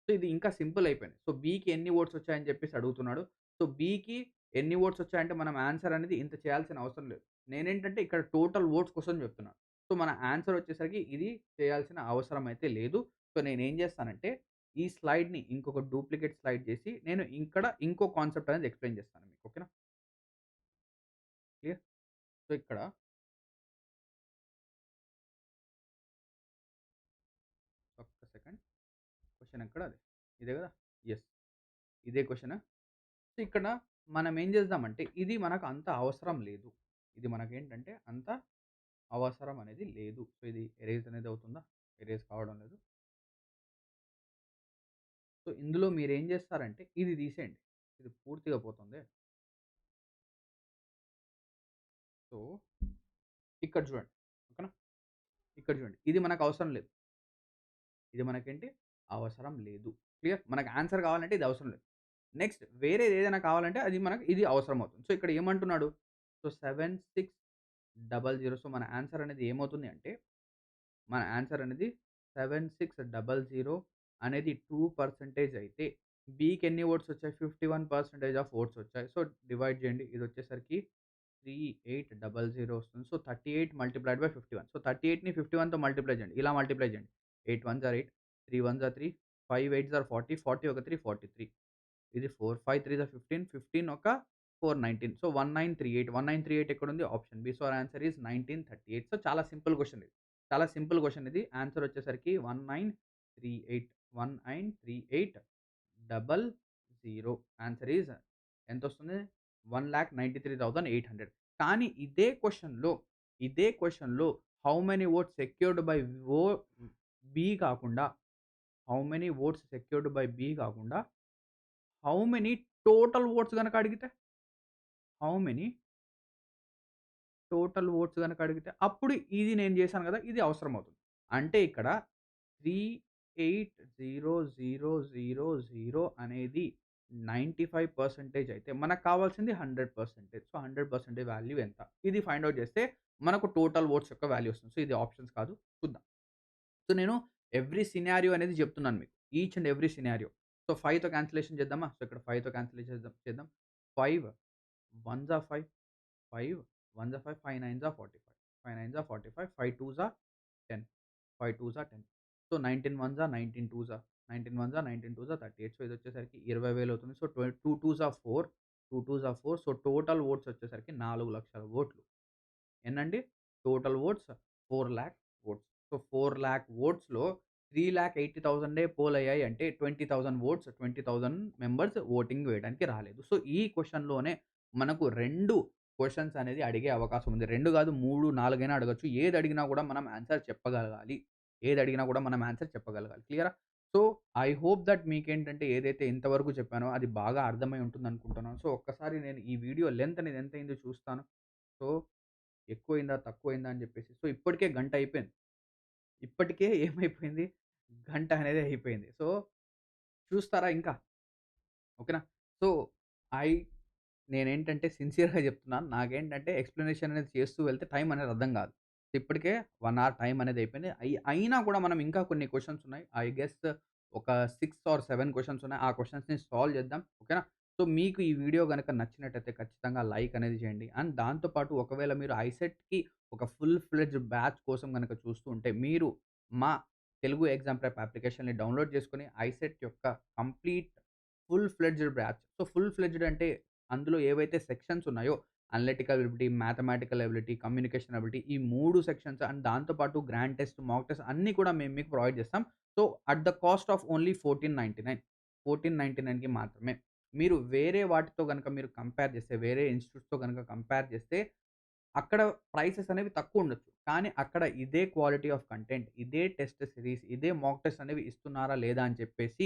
So, ఇది ఇంకా సింపుల్ అయిపోయింది. సో, బికి ఎన్ని వోట్స్ వచ్చాయని చెప్పేసి అడుగుతున్నాడు. సో, బికి ఎన్ని వోట్స్ వచ్చాయంటే మనం ఆన్సర్ అనేది ఇంత చేయాల్సిన అవసరం లేదు. నేనేంటంటే ఇక్కడ టోటల్ వోట్స్ కోసం చెప్తున్నాను. సో, మన ఆన్సర్ వచ్చేసరికి ఇది చేయాల్సిన అవసరం అయితే లేదు. సో, నేనేం చేస్తానంటే ఈ స్లైడ్‌ని ఇంకొక డూప్లికేట్ స్లైడ్ చేసి నేను ఇక్కడ ఇంకో కాన్సెప్ట్ అనేది ఎక్స్‌ప్లెయిన్ చేస్తాను మీకు. ఓకేనా? క్లియర్? సో, ఇక్కడ ఒక్క సెకండ్. క్వెషన్ ఎక్కడ అది? ఇదే గదా! యెస్. ఇదే క్వెషనా? సో, ఇక్కడ మనం ఏం చేద్దామంటే ఇది మనకు అంత అవసరం లేదు. ఇది మనకేంటంటే అంత అవసరం అనేది లేదు. సో, ఇది ఎరేజ్ అనేది అవుతుందా? ఎరేజ్ కావడం లేదు. సో, ఇందులో మీరేం చేస్తారంటే ఇది తీసేయండి. ఇది పూర్తిగా పోతుంది. సో, ఇక్కడ చూడండి. ఓకేనా? ఇక్కడ చూడండి. ఇది మనకు అవసరం లేదు. ఇది మనకేంటి? అవసరం లేదు. క్లియర్? మనకు ఆన్సర్ కావాలంటే ఇది అవసరం లేదు. నెక్స్ట్ వేరేది ఏదైనా కావాలంటే అది మనకు ఇది అవసరం అవుతుంది. సో, ఇక్కడ ఏమంటున్నాడు? సో, 7, 6 00 సో, మన ఆన్సర్ అనేది ఏమవుతుంది అంటే, మన ఆన్సర్ అనేది 7600 అనేది 2% అయితే, బికి ఎన్ని ఓట్స్ వచ్చాయి? 51% ఆఫ్ ఓట్స్ వచ్చాయి. సో, డివైడ్ చేయండి. ఇదొచ్చేసరికి 3800 వస్తుంది. So, 38 multiplied by 51. సో, 38ని 51తో మల్టిప్లై చేయండి. ఇలా మల్టిప్లై చేయండి. 8 ones are 8, 3 ones are 3, 5 eights are 40, 40 ఒక 3 43. ఇది 4, 5 త్రీస్ ఆర్ 15, 15 ఒక 4 19. సో, 1938. 1938 ఎక్కడుంది? Option B. So, our answer is 1938. So, చాలా సింపుల్ క్వెషన్ ఇది. చాలా సింపుల్ క్వెషన్ ఇది. ఆన్సర్ వచ్చేసరికి 1938. 193800. ఆన్సర్ ఈస్ ఎంతొస్తుంది? 1,93,800. కానీ ఇదే క్వెషన్‌లో how many votes secured by ఓ బి కాకుండా, how many votes secured by B కాకుండా, హౌ మెనీ టోటల్ వోట్స్ గనక అడిగితే? హౌ మెనీ టోటల్ వోట్స్ గనక అడిగితే? అప్పుడు ఇది నేను చేశాను గదా! ఇది అవసరమవుతుంది. అంటే ఇక్కడ 380000 అనేది 95% అయితే మనకు కావాల్సింది 100%. సో, 100% వాల్యూ ఎంత? ఇది ఫైండ్ ఔట్ చేస్తే మనకు టోటల్ వోట్స్ యొక్క వాల్యూ వస్తుంది. సో, ఇది ఆప్షన్స్ కాదు. చూద్దాం. సో, నేను ఎవ్రీ సినారియో అనేది చెప్తున్నాను మీకు. Each and every scenario. So, 5తో కాన్సలేషన్ చేద్దామా? సో, ఇక్కడ 5తో కాన్సలేషన్ చేద్దాం. 5 ones are 5, 5 ones are 5, 5 nines are 45, 5 nines are 45, 5 twos are 10, 5 twos are 10. So, 19 ones are 19 twos are 19 ones are 19 twos are 38. So, ఇదొచ్చేసరికి 20,000 అవుతుంది. So, 2 twos are 4, 2 twos are 4. So, total votes వచ్చేసరికి 4,00,000 ఓట్లు. ఎన్నండి? Total votes 4,00,000 votes. So, 4,00,000 ఓట్స్‌లో 3,80,000 poll అయ్యాయి అంటే 20,000 oats, 20,000 members voting వేయడానికి రాలేదు. సో, ఈ క్వెషన్‌లోనే మనకు 2 క్వెషన్స్ అనేది అడిగే అవకాశం ఉంది. 2 కాదు 3, 4 అయినా అడగొచ్చు. ఏది అడిగినా కూడా మనం ఆన్సర్ చెప్పగలగాలి. ఏది అడిగినా కూడా మనం ఆన్సర్ చెప్పగలగాలి. క్లియరా? సో, ఐ హోప్ దట్ మీకేంటంటే ఏదైతే ఇంతవరకు చెప్పానో అది బాగా అర్థమై ఉంటుందనుకుంటున్నాను. సో, ఒక్కసారి నేను ఈ వీడియో లెంత్ అనేది ఎంతయిందో చూస్తాను. సో, ఎక్కువయిందా? తక్కువయిందా? అని జెప్పేసి. సో, ఇప్పటికే గంట అయిపోయింది. ఇప్పటికే ఏమైపోయింది? గంట అనేది అయిపోయింది. సో, చూస్తారా ఇంకా? ఓకేనా? సో, ఐ నేనేంటంటే సిన్సియర్‌గా చెప్తున్నాను. నాకేంటంటే ఎక్స్‌ప్లనేషన్ అనేది చేస్తూ వెళ్తే టైం అనేది అర్థం కాదు. ఇప్పటికే 1 అవర్ టైం అనేది అయిపోయింది. అయినా కూడా మనం ఇంకా కొన్ని క్వెషన్స్ ఉన్నాయి. ఐ గెస్ ఒక 6 ఆర్ 7 క్వెషన్స్ ఉన్నాయి. ఆ క్వెషన్స్‌ని సాల్వ్ చేద్దాం. ఓకేనా? సో, మీకు ఈ వీడియో గనక నచ్చినట్టయితే ఖచ్చితంగా లైక్ అనేది చేయండి. అండ్ దాంతో పాటు ఒకవేళ మీరు ఐసెట్‌కి ఒక ఫుల్ ఫ్లెడ్జ్డ్ బ్యాచ్ కోసం గనక చూస్తూ ఉంటే మీరు మా తెలుగు ఎగ్జామ్ ప్రెప్ అప్లికేషన్‌ని డౌన్‌లోడ్ చేసుకొని ఐసెట్ యొక్క complete full fledged batch. So, full fledged అంటే అందులో ఏవైతే సెక్షన్స్ ఉన్నాయో analytical ability, mathematical ability, communication ability ఈ 3 సెక్షన్స్ అండ్ దాంతో పాటు గ్రాండ్ టెస్ట్, మాక్ టెస్ట్ అన్నీ కూడా మేము మీకు ప్రొవైడ్ చేస్తాం. So, at the cost of only 1499. 1499కి మాత్రమే. మీరు వేరే వాటితో గనక మీరు కంపేర్ చేస్తే, వేరే ఇన్‌స్టిట్యూట్స్‌తో గనక కంపేర్ చేస్తే అక్కడ ప్రైసెస్ అనేవి తక్కువుండొచ్చు. కానీ అక్కడ ఇదే క్వాలిటీ ఆఫ్ కంటెంట్, ఇదే టెస్ట్ సిరీస్, ఇదే మాక్ టెస్ట్ అనేవి ఇస్తున్నారా లేదా అని చెప్పేసి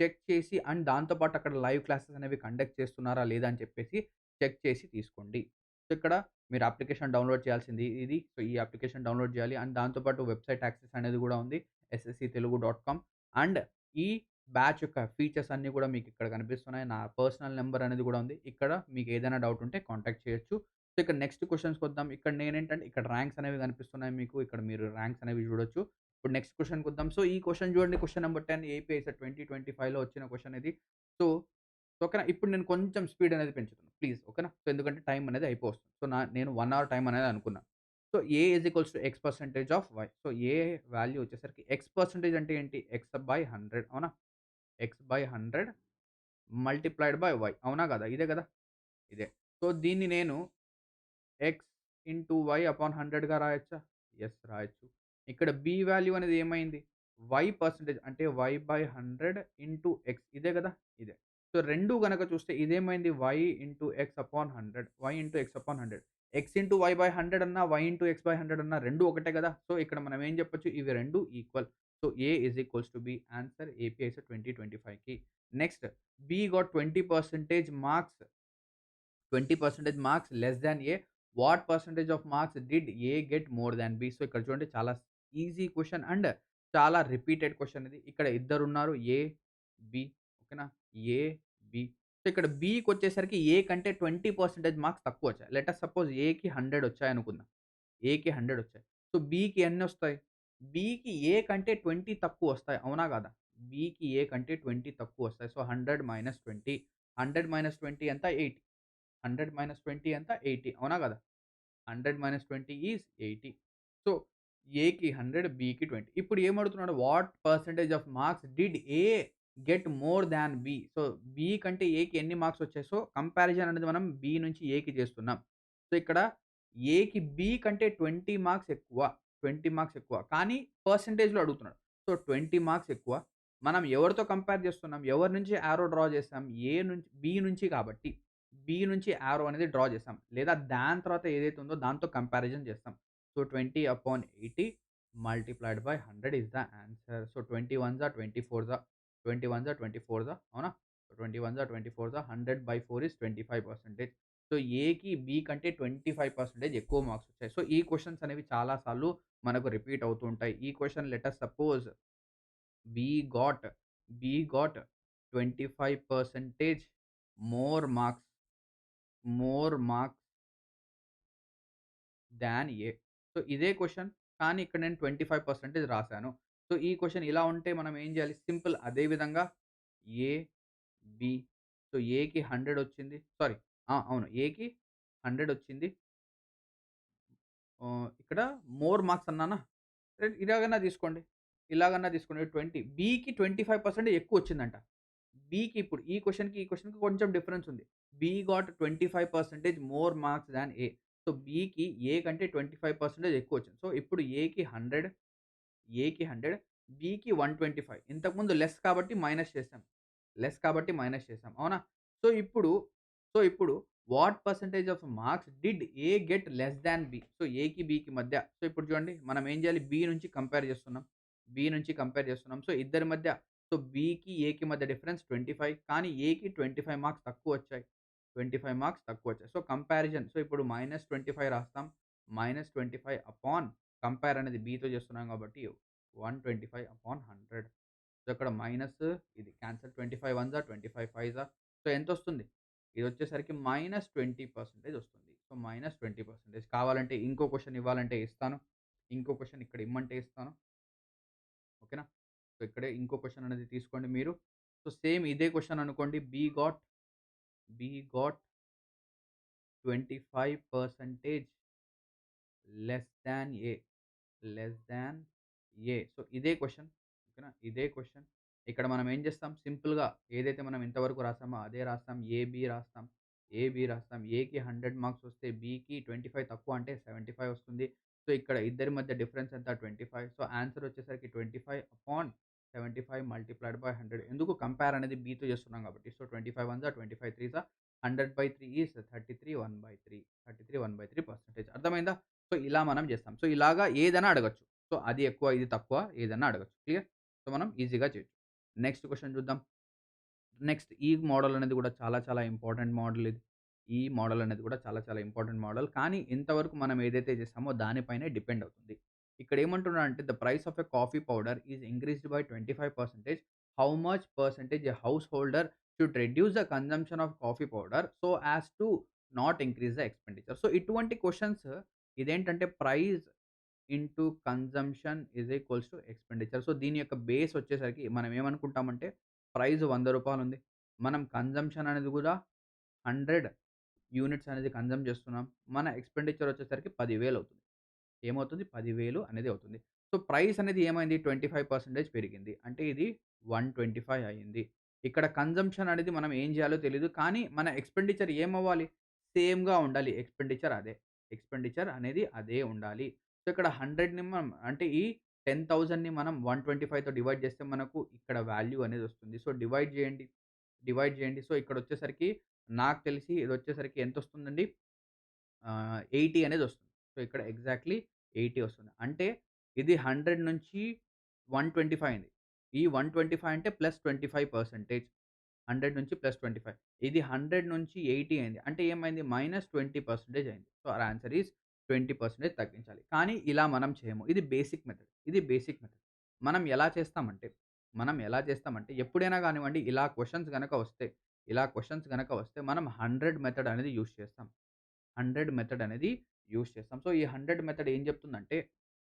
చెక్ చేసి అండ్ దాంతో పాటు అక్కడ లైవ్ క్లాసెస్ అనేవి కండక్ట్ చేస్తున్నారా లేదా అని చెప్పేసి చెక్ చేసి తీసుకోండి. సో, ఇక్కడ మీరు అప్లికేషన్ డౌన్‌లోడ్ చేయాల్సింది ఇది. సో, ఈ అప్లికేషన్ డౌన్‌లోడ్ చేయాలి. అండ్ దాంతో పాటు వెబ్‌సైట్ యాక్సెస్ అనేది కూడా ఉంది. ssctelugu.com అండ్ ఈ బ్యాచ్ యొక్క ఫీచర్స్ అన్నీ కూడా మీకు ఇక్కడ కనిపిస్తున్నాయి. నా పర్సనల్ నంబర్ అనేది కూడా ఉంది. ఇక్కడ మీకు ఏదైనా డౌట్ ఉంటే కాంటాక్ట్ చేయొచ్చు. సో, ఇక్కడ నెక్స్ట్ క్వెషన్స్‌కొద్దాం. ఇక్కడ నేనేంటంటే ఇక్కడ ర్యాంక్స్ అనేవి కనిపిస్తున్నాయి మీకు. ఇక్కడ మీరు ర్యాంక్స్ అనేవి చూడొచ్చు. ఇప్పుడు నెక్స్ట్ క్వెషన్‌కొద్దాం. సో, ఈ క్వెషన్ చూడండి. క్వెషన్ నంబర్ 10 ఏపీఐసెట్ 2025లో వచ్చిన క్వెషన్ ఇది. సో, ఓకేనా. ఇప్పుడు నేను కొంచెం స్పీడ్ అనేది పెంచుతున్నా. ప్లీజ్ ఓకేనా. సో, ఎందుకంటే టైమ్ అనేది అయిపోవస్తుంది. సో, నేను 1 అవర్ టైమ్ అనేది అనుకున్నా. So, A is equals to X percentage of Y. So, A value వచ్చేసరికి ఎక్స్ పర్సెంటేజ్ అంటే ఏంటి? ఎక్స్ బై 100 అవునా? X by 100 multiplied by Y అవునా కాదా? ఇదే కదా! ఇదే. సో, దీన్ని నేను ఎక్స్ ఇంటూ వై అపాన్ 100గా రాయొచ్చా? యెస్ రాయొచ్చు. ఇక్కడ బి వాల్యూ అనేది ఏమైంది? వై పర్సెంటేజ్ అంటే వై బై 100 ఇంటూ ఎక్స్ ఇదే గదా! ఇదే. సో, 2 గనక చూస్తే ఇదేమైంది? Y into X upon 100 Y into X upon 100 X into Y by 100 అన్నా, వై ఇంటూ ఎక్స్ బై 100 అన్నా 2 ఒకటే గదా! సో, ఇక్కడ మనం ఏం చెప్పొచ్చు? ఇవి 2 equal. So, A is equals to B. Answer AP ICET 2025కి. Next B got 20% marks 20% marks less than A. What percentage of marks did A get more than B? So, ఇక్కడ చూడండి చాలా ఈజీ క్వెషన్ అండ్ చాలా repeated question ఇది. ఇక్కడ ఇద్దరున్నారు ఏ, B ఓకేనా? ఏ, B. So, ఇక్కడ బికొచ్చేసరికి ఏ కంటే 20% మార్క్స్ తక్కువొచ్చాయి. లెట్ అస్ సపోజ్ ఏకి 100 వచ్చాయనుకుందాం. ఏకి 100 వచ్చాయి. సో, బీకి ఎన్నొస్తాయి? బీకి ఏ కంటే 20 తక్కువొస్తాయి. అవునా కాదా? బీకి ఏ కంటే 20 తక్కువొస్తాయి. సో, 100 - 20 100 - 20 ఎంత? 80. 100 - 20 ఎంత? 80 అవునా కదా? 100 - 20 ఈస్ 80. సో, ఏకి 100, బికి 20. ఇప్పుడు ఏమడుగుతున్నాడు? What percentage of marks did A get more than B? So, B కంటే ఏకి ఎన్ని మార్క్స్ వచ్చాయి? సో, కంపారిజన్ అనేది మనం బి నుంచి ఏకి చేస్తున్నాం. సో, ఇక్కడ ఏకి బి కంటే 20 మార్క్స్ ఎక్కువ. 20 మార్క్స్ ఎక్కువ. కానీ పర్సెంటేజ్‌లో అడుగుతున్నాడు. సో, 20 మార్క్స్ ఎక్కువ. మనం ఎవరితో కంపేర్ చేస్తున్నాం? ఎవరి నుంచి యారో డ్రా చేసాం? ఏ నుంచి బి నుంచి కాబట్టి. బి నుంచి యారో అనేది డ్రా చేసాం. లేదా దాని తర్వాత ఏదైతే ఉందో దాంతో కంపారిజన్ చేస్తాం. So, 20/80 multiplied by 100 is the answer. So, 20 ones are 24 20 ones are 24 అవునా? 20 వన్స్ ఆర్ 24 100/4 ఈస్ 25%. సో, ఏకి బి కంటే 25% ఎక్కువ మార్క్స్ వచ్చాయి. సో, ఈ క్వెషన్స్ అనేవి చాలా సార్లు మనకు రిపీట్ అవుతూ ఉంటాయి. ఈ question let us suppose B got B got 25% more marks more marks than A. So, ఇదే క్వెషన్ కానీ ఇక్కడ నేను 25% రాసాను. సో, ఈ క్వెషన్ ఇలా ఉంటే మనం ఏం చేయాలి? సింపుల్ అదే విధంగా ఏ, బి. సో, ఏకి 100 వచ్చింది. సారీ అవును. ఏకి 100 వచ్చింది. ఇక్కడ మోర్ మార్క్స్ అన్నానా? ఇలాగన్నా తీసుకోండి. ఇలాగన్నా తీసుకోండి 20 బికి 25% ఎక్కువొచ్చిందంట. బికి ఇప్పుడు ఈ క్వెషన్‌కి, ఈ క్వెషన్‌కి కొంచెం డిఫరెన్స్ ఉంది. B got 25% more marks than A. So, బికి ఏ కంటే 25% ఎక్కువొచ్చింది. సో, ఇప్పుడు ఏకి 100, బికి 125. ఇంతకుముందు లెస్ కాబట్టి మైనస్ చేసాం. లెస్ కాబట్టి మైనస్ చేసాం. అవునా? సో, ఇప్పుడు ఇప్పుడు what percentage of marks did A get less than B? So, ఏకి, బికి మధ్య సో, ఇప్పుడు చూడండి మనం ఏం చేయాలి? బి నుంచి కంపేర్ చేస్తున్నాం. బి నుంచి కంపేర్ చేస్తున్నాం. సో, ఇద్దరి మధ్య సో, బికి, ఏకి మధ్య డిఫరెన్స్ 25 కానీ ఏకి 25 మార్క్స్ తక్కువొచ్చాయి. 25 మార్క్స్ తక్కువొచ్చాయి. సో, కంపారిజన్ సో, ఇప్పుడు -25 రాస్తాం. -25 అపాన్ కంపేర్ అనేది బితో చేస్తున్నాం కాబట్టి 125/100. సో, ఇక్కడ మైనస్ ఇది cancel 25 ones are 25 fives so, ఎంతొస్తుంది? ఇదొచ్చేసరికి -20% వస్తుంది. సో, -20% కావాలంటే ఇంకో క్వెషన్ ఇవ్వాలంటే ఇస్తాను. ఇంకో క్వెషన్ ఇక్కడ ఇమ్మంటే ఇస్తాను. ఓకేనా? సో, ఇక్కడే ఇంకో క్వెషన్ అనేది తీసుకోండి మీరు. సో, సేమ్ ఇదే క్వెషన్ అనుకోండి. B got 25% less than A. Less than A. So, ఇదే క్వెషన్. ఓకేనా? ఇదే క్వెషన్. ఇక్కడ మనం ఏం చేస్తాం సింపుల్‌గా ఏదైతే మనం ఇంతవరకు రాసామో అదే రాస్తాం. ఏబీ రాస్తాం. ఏబీ రాస్తాం. ఏకి 100 మార్క్స్ వస్తే బికి 25 తక్కువ అంటే 75 వస్తుంది. సో, ఇక్కడ ఇద్దరి మధ్య డిఫరెన్స్ ఎంత? 25. సో, ఆన్సర్ వచ్చేసరికి 25/75 మల్టిప్లైడ్ బై 100 ఎందుకు కంపేర్ అనేది బితో చేస్తున్నాం కాబట్టి. So, 25 ones are 25 threes 100/3 is 33 1/3. 33 1/3% అర్థమైందా? సో, ఇలా మనం చేస్తాం. సో, ఇలాగా ఏదైనా అడగొచ్చు. సో, అది ఎక్కువ, ఇది తక్కువ ఏదన్నా అడగొచ్చు. క్లియర్? సో, మనం ఈజీగా చేయొచ్చు. నెక్స్ట్ క్వెషన్ చూద్దాం. నెక్స్ట్ ఈ మోడల్ అనేది కూడా చాలా చాలా ఇంపార్టెంట్ మోడల్ ఇది. ఈ మోడల్ అనేది కూడా చాలా చాలా ఇంపార్టెంట్ మోడల్. కానీ ఇంతవరకు మనం ఏదైతే చేసామో దానిపైనే డిపెండ్ అవుతుంది. ఇక్కడ ఏమంటున్నాడంటే the price of a coffee powder is increased by 25%. How much percentage a house holder should reduce the consumption of coffee powder so as to not increase the expenditure. So ఇటువంటి questions ఇదేంటంటే price into consumption is equals to expenditure. So దీని యొక్క base వచ్చేసరికి మనం ఏమనుకుంటామంటే price రూ. 100 ఉంది. మనం కన్జంప్షన్ అనేది కూడా 100 యూనిట్స్ అనేది కన్జ్యూమ్ చేస్తున్నాం. మన ఎక్స్‌పెండిచర్ వచ్చేసరికి 10,000 అవుతుంది. ఏమవుతుంది? 10,000 అనేది అవుతుంది. సో, ప్రైస్ అనేది ఏమైంది? 25% పెరిగింది. అంటే ఇది 125 అయింది. ఇక్కడ కన్జంప్షన్ అనేది మనం ఏం చేయాలో తెలీదు. కానీ మన ఎక్స్‌పెండిచర్ ఏమవ్వాలి? సేమ్‌గా ఉండాలి. ఎక్స్‌పెండిచర్ అనేది అదే ఉండాలి. సో, ఇక్కడ 100ని మనం అంటే ఈ 10,000ని మనం 125తో డివైడ్ చేస్తే మనకు ఇక్కడ వాల్యూ అనేది వస్తుంది. సో, డివైడ్ చేయండి. సో, ఇక్కడొచ్చేసరికి నాకు తెలిసి ఇదొచ్చేసరికి ఎంతొస్తుందండి? 80 అనేదొస్తుంది. సో, ఇక్కడ ఎగ్జాక్ట్‌లీ 80 వస్తుంది. అంటే ఇది 100 నుంచి 125 అయింది. ఈ 125 అంటే ప్లస్ 25% 100 నుంచి ప్లస్ 25 ఇది 100 నుంచి 80 అయింది. అంటే ఏమైంది? -20% అయింది. సో, అవర్ ఆన్సర్ ఈస్ 20% తగ్గించాలి. కానీ ఇలా మనం చేయము. ఇది బేసిక్ మెథడ్. మనం ఎలా చేస్తామంటే ఎప్పుడైనా గానివ్వండి ఇలా క్వెషన్స్ గనక వస్తే మనం 100 మెథడ్ అనేది యూజ్ చేస్తాం. 100 మెథడ్ అనేది యూజ్ చేస్తాం. సో, ఈ 100 మెథడ్ ఏం చెప్తుందంటే,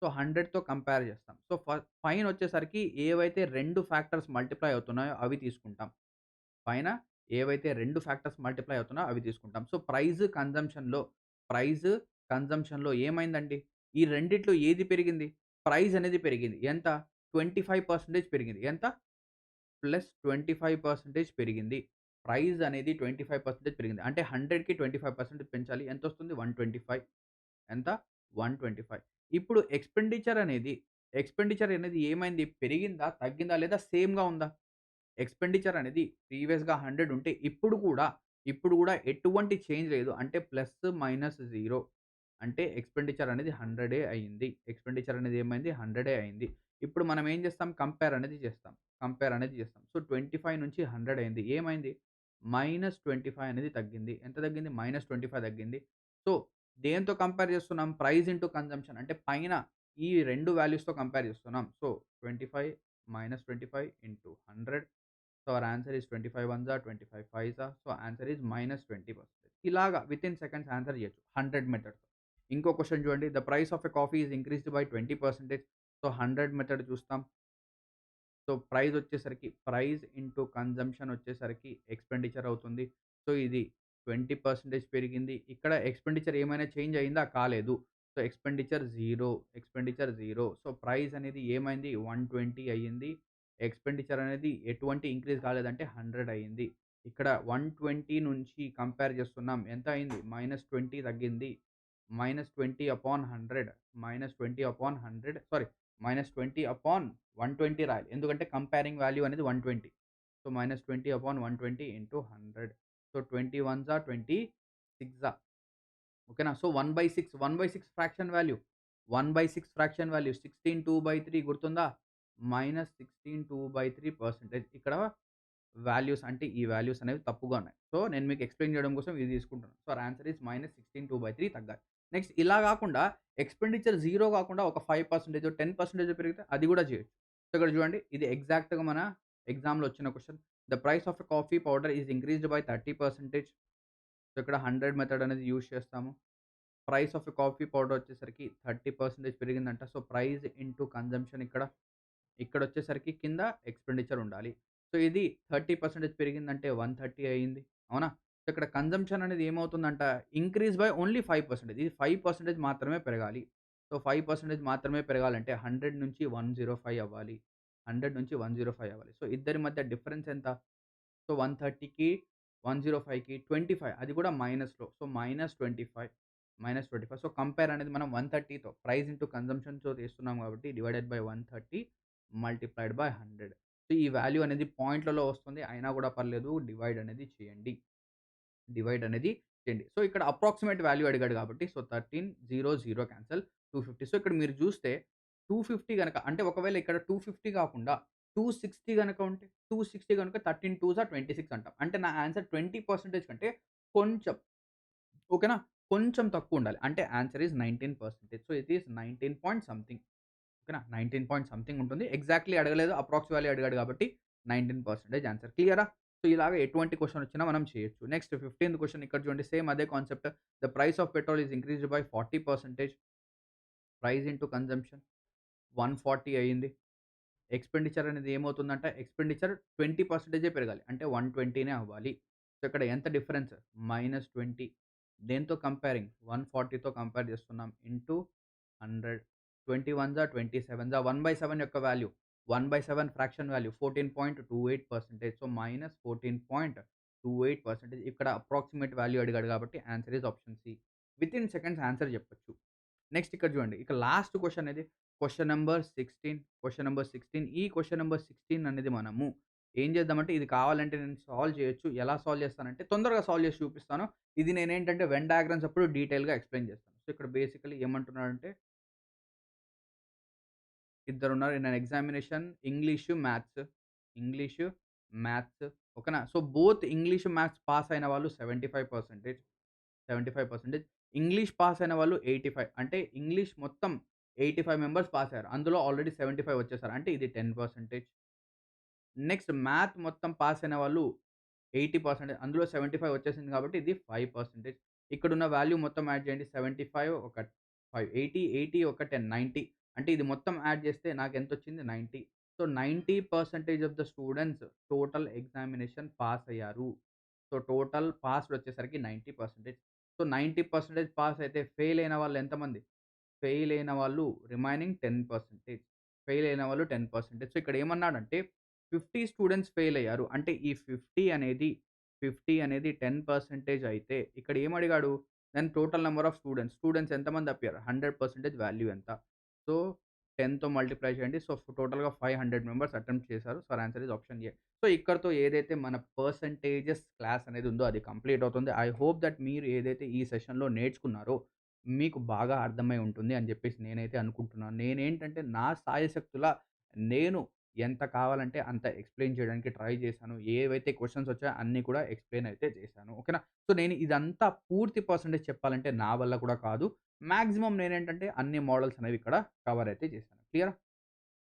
సో, 100తో కంపేర్ చేస్తాం. సో, పైనొచ్చేసరికి ఏవైతే 2 ఫ్యాక్టర్స్ మల్టిప్లై అవుతున్నాయో అవి తీసుకుంటాం. పైన ఏవైతే 2 ఫ్యాక్టర్స్ మల్టిప్లై అవుతున్నాయో అవి తీసుకుంటాం. సో, ప్రైస్ కన్జంప్షన్‌లో ఏమైందండి? ఈ రెండిట్లో ఏది పెరిగింది? ప్రైస్ అనేది పెరిగింది. ఎంత? 25% పెరిగింది. ఎంత? ప్లస్ 25% పెరిగింది. ప్రైస్ అనేది 25% పెరిగింది. అంటే 100కి 25% పెంచాలి. ఎంతొస్తుంది? 125. ఎంత? 125. ఇప్పుడు ఎక్స్‌పెండిచర్ అనేది ఏమైంది? పెరిగిందా? తగ్గిందా? లేదా సేమ్‌గా ఉందా? ఎక్స్‌పెండిచర్ అనేది ప్రీవియస్‌గా 100 ఉంటే ఇప్పుడు గూడా ఎటువంటి చేంజ్ లేదు. అంటే ప్లస్ మైనస్ 0. అంటే ఎక్స్‌పెండిచర్ అనేది 100 అయింది. ఎక్స్‌పెండిచర్ అనేది ఏమైంది? 100 అయింది. ఇప్పుడు మనం ఏం చేస్తాం? కంపేర్ అనేది చేస్తాం. సో, 25 నుంచి 100 అయింది. ఏమైంది? -25 అనేది తగ్గింది. ఎంత తగ్గింది? -25 తగ్గింది. సో, దేనితో కంపేర్ చేస్తున్నాం? ప్రైస్ ఇంటూ కన్జంప్షన్ అంటే పైన ఈ 2 వాల్యూస్‌తో కంపేర్ చేస్తున్నాం. So, 25 -25 into 100. So, our answer is 25 ones are 25 fives are so, answer is -20%. ఇలాగా వితిన్ సెకండ్స్ ఆన్సర్ చేయొచ్చు. 100 మెథడ్‌తో. ఇంకో క్వెషన్ చూడండి. The price of a coffee is increased by 20%. So, 100 method చూస్తాం. సో, ప్రైస్ ఇంటూ కన్జంప్షన్ వచ్చేసరికి expenditure అవుతుంది. So, ఇది 20% పెరిగింది. ఇక్కడ ఎక్స్‌పెండిచర్ ఏమైనా చేంజ్ అయిందా? కాలేదు. So, expenditure 0. సో, ప్రైస్ అనేది ఏమైంది? 120 అయ్యింది. ఎక్స్‌పెండిచర్ అనేది ఎటువంటి ఇంక్రీజ్ కాలేదంటే 100 అయింది. ఇక్కడ 120 నుంచి కంపేర్ చేస్తున్నాం. ఎంత అయింది? -20 తగ్గింది. -20/100 -20/100 సారీ -20/120 రాయాలి. ఎందుకంటే కంపేరింగ్ వాల్యూ అనేది 120. So, -20/120 into 100. So, 20 ones are 20 సిక్సా ఓకేనా. So, 1/6 fraction value. 1/6 fraction value 16 2/3 గుర్తుందా? -16 2/3% ఇక్కడ వాల్యూస్ అంటే ఈ వాల్యూస్ అనేవి తప్పుగా ఉన్నాయి. సో, నేను మీకు ఎక్స్‌ప్లెయిన్ చేయడం కోసం ఇది తీసుకుంటున్నాను. సో, ఆన్సర్ ఈస్ -16 2/3 తగ్గాలి. నెక్స్ట్ ఇలా గాకుండా ఎక్స్‌పెండిచర్ 0 కాకుండా ఒక 5% 10% పెరిగితే అది గూడా చేయొచ్చు. సో, ఇక్కడ చూడండి ఇది ఎగ్జాక్ట్‌గా మన ఎగ్జామ్‌లో వచ్చిన question. The price of a coffee powder is increased by 30%. So, ఇక్కడ 100 మెథడ్ అనేది యూజ్ చేస్తాము. Price of a coffee powder వచ్చేసరికి 30% పెరిగిందంట. సో, ప్రైస్ ఇంటూ కన్జంప్షన్ ఇక్కడొచ్చేసరికి కింద ఎక్స్‌పెండిచర్ ఉండాలి. సో, ఇది 30% పెరిగిందంటే 130 అయింది. అవునా? సో, ఇక్కడ కన్జంప్షన్ అనేది ఏమవుతుందంట ఇంక్రీజ్ బై ఓన్లీ 5%. ఇది 5% మాత్రమే పెరగాలి. సో, 5% మాత్రమే పెరగాలంటే 100 నుంచి 105 అవ్వాలి. 100 నుంచి 105 అవ్వాలి. సో, ఇద్దరి మధ్య డిఫరెన్స్ ఎంత? సో, 130కి 105కి 25 అది కూడా మైనస్‌లో. సో, -25 సో, కంపేర్ అనేది మనం 130తో ప్రైస్ ఇంటూ కన్జంప్షన్‌తో చేస్తున్నాం కాబట్టి divided by 130 multiplied by 100. So, ఈ వాల్యూ అనేది పాయింట్‌లలో వస్తుంది. అయినా కూడా పర్లేదు డివైడ్ అనేది చేయండి. సో, ఇక్కడ అప్రాక్సిమేట్ వాల్యూ అడిగాడు కాబట్టి సో, 13 0 0 క్యాన్సెల్ 250. సో, ఇక్కడ మీరు చూస్తే 250 గనక అంటే ఒకవేళ ఇక్కడ 250 కాకుండా 260 గనక ఉంటే 260 గనుక 13 2 ఆర్ 26 అంటాం. అంటే నా ఆన్సర్ 20% కంటే కొంచెం ఓకేనా? కొంచెం తక్కువుండాలి. అంటే answer is 19%. So, it is 19 point something. ఓకేనా? 19 పాయింట్ సంథింగ్ ఉంటుంది. ఎగ్జాక్ట్‌లీ అడగలేదు. అప్రాక్స్ వాల్యూ అడిగాడు కాబట్టి 19% ఆన్సర్. క్లియరా? సో, ఇలాగ ఎటువంటి క్వెషన్ వచ్చినా మనం చేయొచ్చు. నెక్స్ట్ 15థ్ క్వెషన్ ఇక్కడ చూడండి. సేమ్ అదే concept. The price of petrol is increased by 40%. Price into consumption 140 అయింది. ఎక్స్‌పెండిచర్ అనేది ఏమవుతుందంటే ఎక్స్‌పెండిచర్ 20% పెరగాలి. అంటే 120నే అవ్వాలి. సో, ఇక్కడ ఎంత డిఫరెన్స్? -20 దేనితో కంపేరింగ్ 140తో కంపేర్ చేస్తున్నాం. Into 100 20 ones are 20 sevens are 1/7 యొక్క వాల్యూ 1/7 ఫ్రాక్షన్ వాల్యూ 14.28%. సో, -14.28% ఇక్కడ అప్రాక్సిమేట్ వాల్యూ అడిగాడు కాబట్టి answer is option C. Within seconds answer చెప్పొచ్చు. నెక్స్ట్ ఇక్కడ చూడండి. ఇక లాస్ట్ క్వెషన్ అనేది క్వెషన్ నంబర్ 16 ఈ క్వెషన్ నంబర్ 16 అనేది మనము ఏం చేద్దామంటే ఇది కావాలంటే నేను సాల్వ్ చేయొచ్చు. ఎలా సాల్వ్ చేస్తానంటే తొందరగా సాల్వ్ చేసి చూపిస్తాను. ఇది నేనేంటంటే వెన్ డయాగ్రామ్స్ అప్పుడు డీటెయిల్‌గా ఎక్స్‌ప్లెయిన్ చేస్తాను. సో, ఇక్కడ బేసికల్లీ ఏమంటున్నాడంటే ఇద్దరున్నారు in an examination English, maths ఓకేనా. So, both English, maths pass అయిన వాళ్ళు 75% ఇంగ్లీష్ పాస్ అయిన వాళ్ళు 85 అంటే ఇంగ్లీష్ మొత్తం 85 మెంబర్స్ పాస్ అయ్యారు. అందులో ఆల్రెడీ 75 వచ్చేసారు. అంటే ఇది 10%. నెక్స్ట్ మ్యాథ్ మొత్తం పాస్ అయిన వాళ్ళు 80% అందులో 75 వచ్చేసింది కాబట్టి ఇది 5%. ఇక్కడున్న వాల్యూ మొత్తం యాడ్ చేయండి. 75 ఒక 5, 80, 80 ఒక 10, 90 అంటే ఇది మొత్తం యాడ్ చేస్తే నాకెంతొచ్చింది 90. So, 90% of the students total examination pass అయ్యారు. సో, టోటల్ పాస్డ్ వచ్చేసరికి 90%. సో, 90% పాస్ అయితే ఫెయిల్ అయిన వాళ్ళు ఎంతమంది? ఫెయిల్ అయిన వాళ్ళు రిమైనింగ్ 10%. ఫెయిల్ అయిన వాళ్ళు 10%. సో, ఇక్కడ ఏమన్నాడంటే 50 స్టూడెంట్స్ ఫెయిల్ అయ్యారు. అంటే ఈ 50 అనేది 10% అయితే ఇక్కడ ఏమడిగాడు? Then total number of students. Students ఎంతమంది అపియర్? 100% వాల్యూ ఎంత? సో, 10తో మల్టిప్లై చేయండి. సో, టోటల్‌గా 500 మెంబర్స్ అటెంప్ట్ చేశారు. So, answer is option A. So, ఇక్కడితో ఏదైతే మన పర్సెంటేజెస్ క్లాస్ అనేది ఉందో అది కంప్లీట్ అవుతుంది. ఐ హోప్ థట్ మీరు ఏదైతే ఈ సెషన్‌లో నేర్చుకున్నారో మీకు బాగా అర్థమై ఉంటుంది అని జెప్పేసి నేనైతే అనుకుంటున్నాను. నేనేంటంటే నా శాయశక్తులా నేను ఎంత కావాలంటే అంత ఎక్స్‌ప్లెయిన్ చేయడానికి ట్రై చేశాను. ఏవైతే క్వెషన్స్ వచ్చాయో అన్నీ కూడా ఎక్స్‌ప్లెయిన్ అయితే చేశాను. ఓకేనా? సో, నేను ఇదంతా పూర్తి పర్సెంటేజ్ చెప్పాలంటే నా వల్ల కూడా కాదు. మాక్సిమం నేనేంటంటే అన్ని మోడల్స్ అనేవి ఇక్కడ కవర్ అయితే చేశాను. క్లియరా?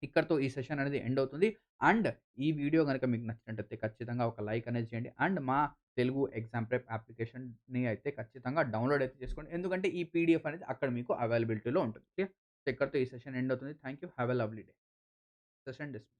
ఇక్కడితో ఈ సెషన్ అనేది ఎండ్ అవుతుంది. అండ్ ఈ వీడియో గనుక మీకు నచ్చినట్టయితే ఖచ్చితంగా ఒక లైక్ అనేది చేయండి. అండ్ మా తెలుగు ఎగ్జామ్ ప్రెప్ అప్లికేషన్‌ని అయితే ఖచ్చితంగా డౌన్‌లోడ్ అయితే చేసుకోండి. ఎందుకంటే ఈ పీడీఎఫ్ అనేది అక్కడ మీకు అవైలబిలిటీలో ఉంటుంది. ఓకే. సో, ఇక్కడితో ఈ సెషన్ ఎండ్ అవుతుంది. Thank you. Have a lovely day. Session dismiss.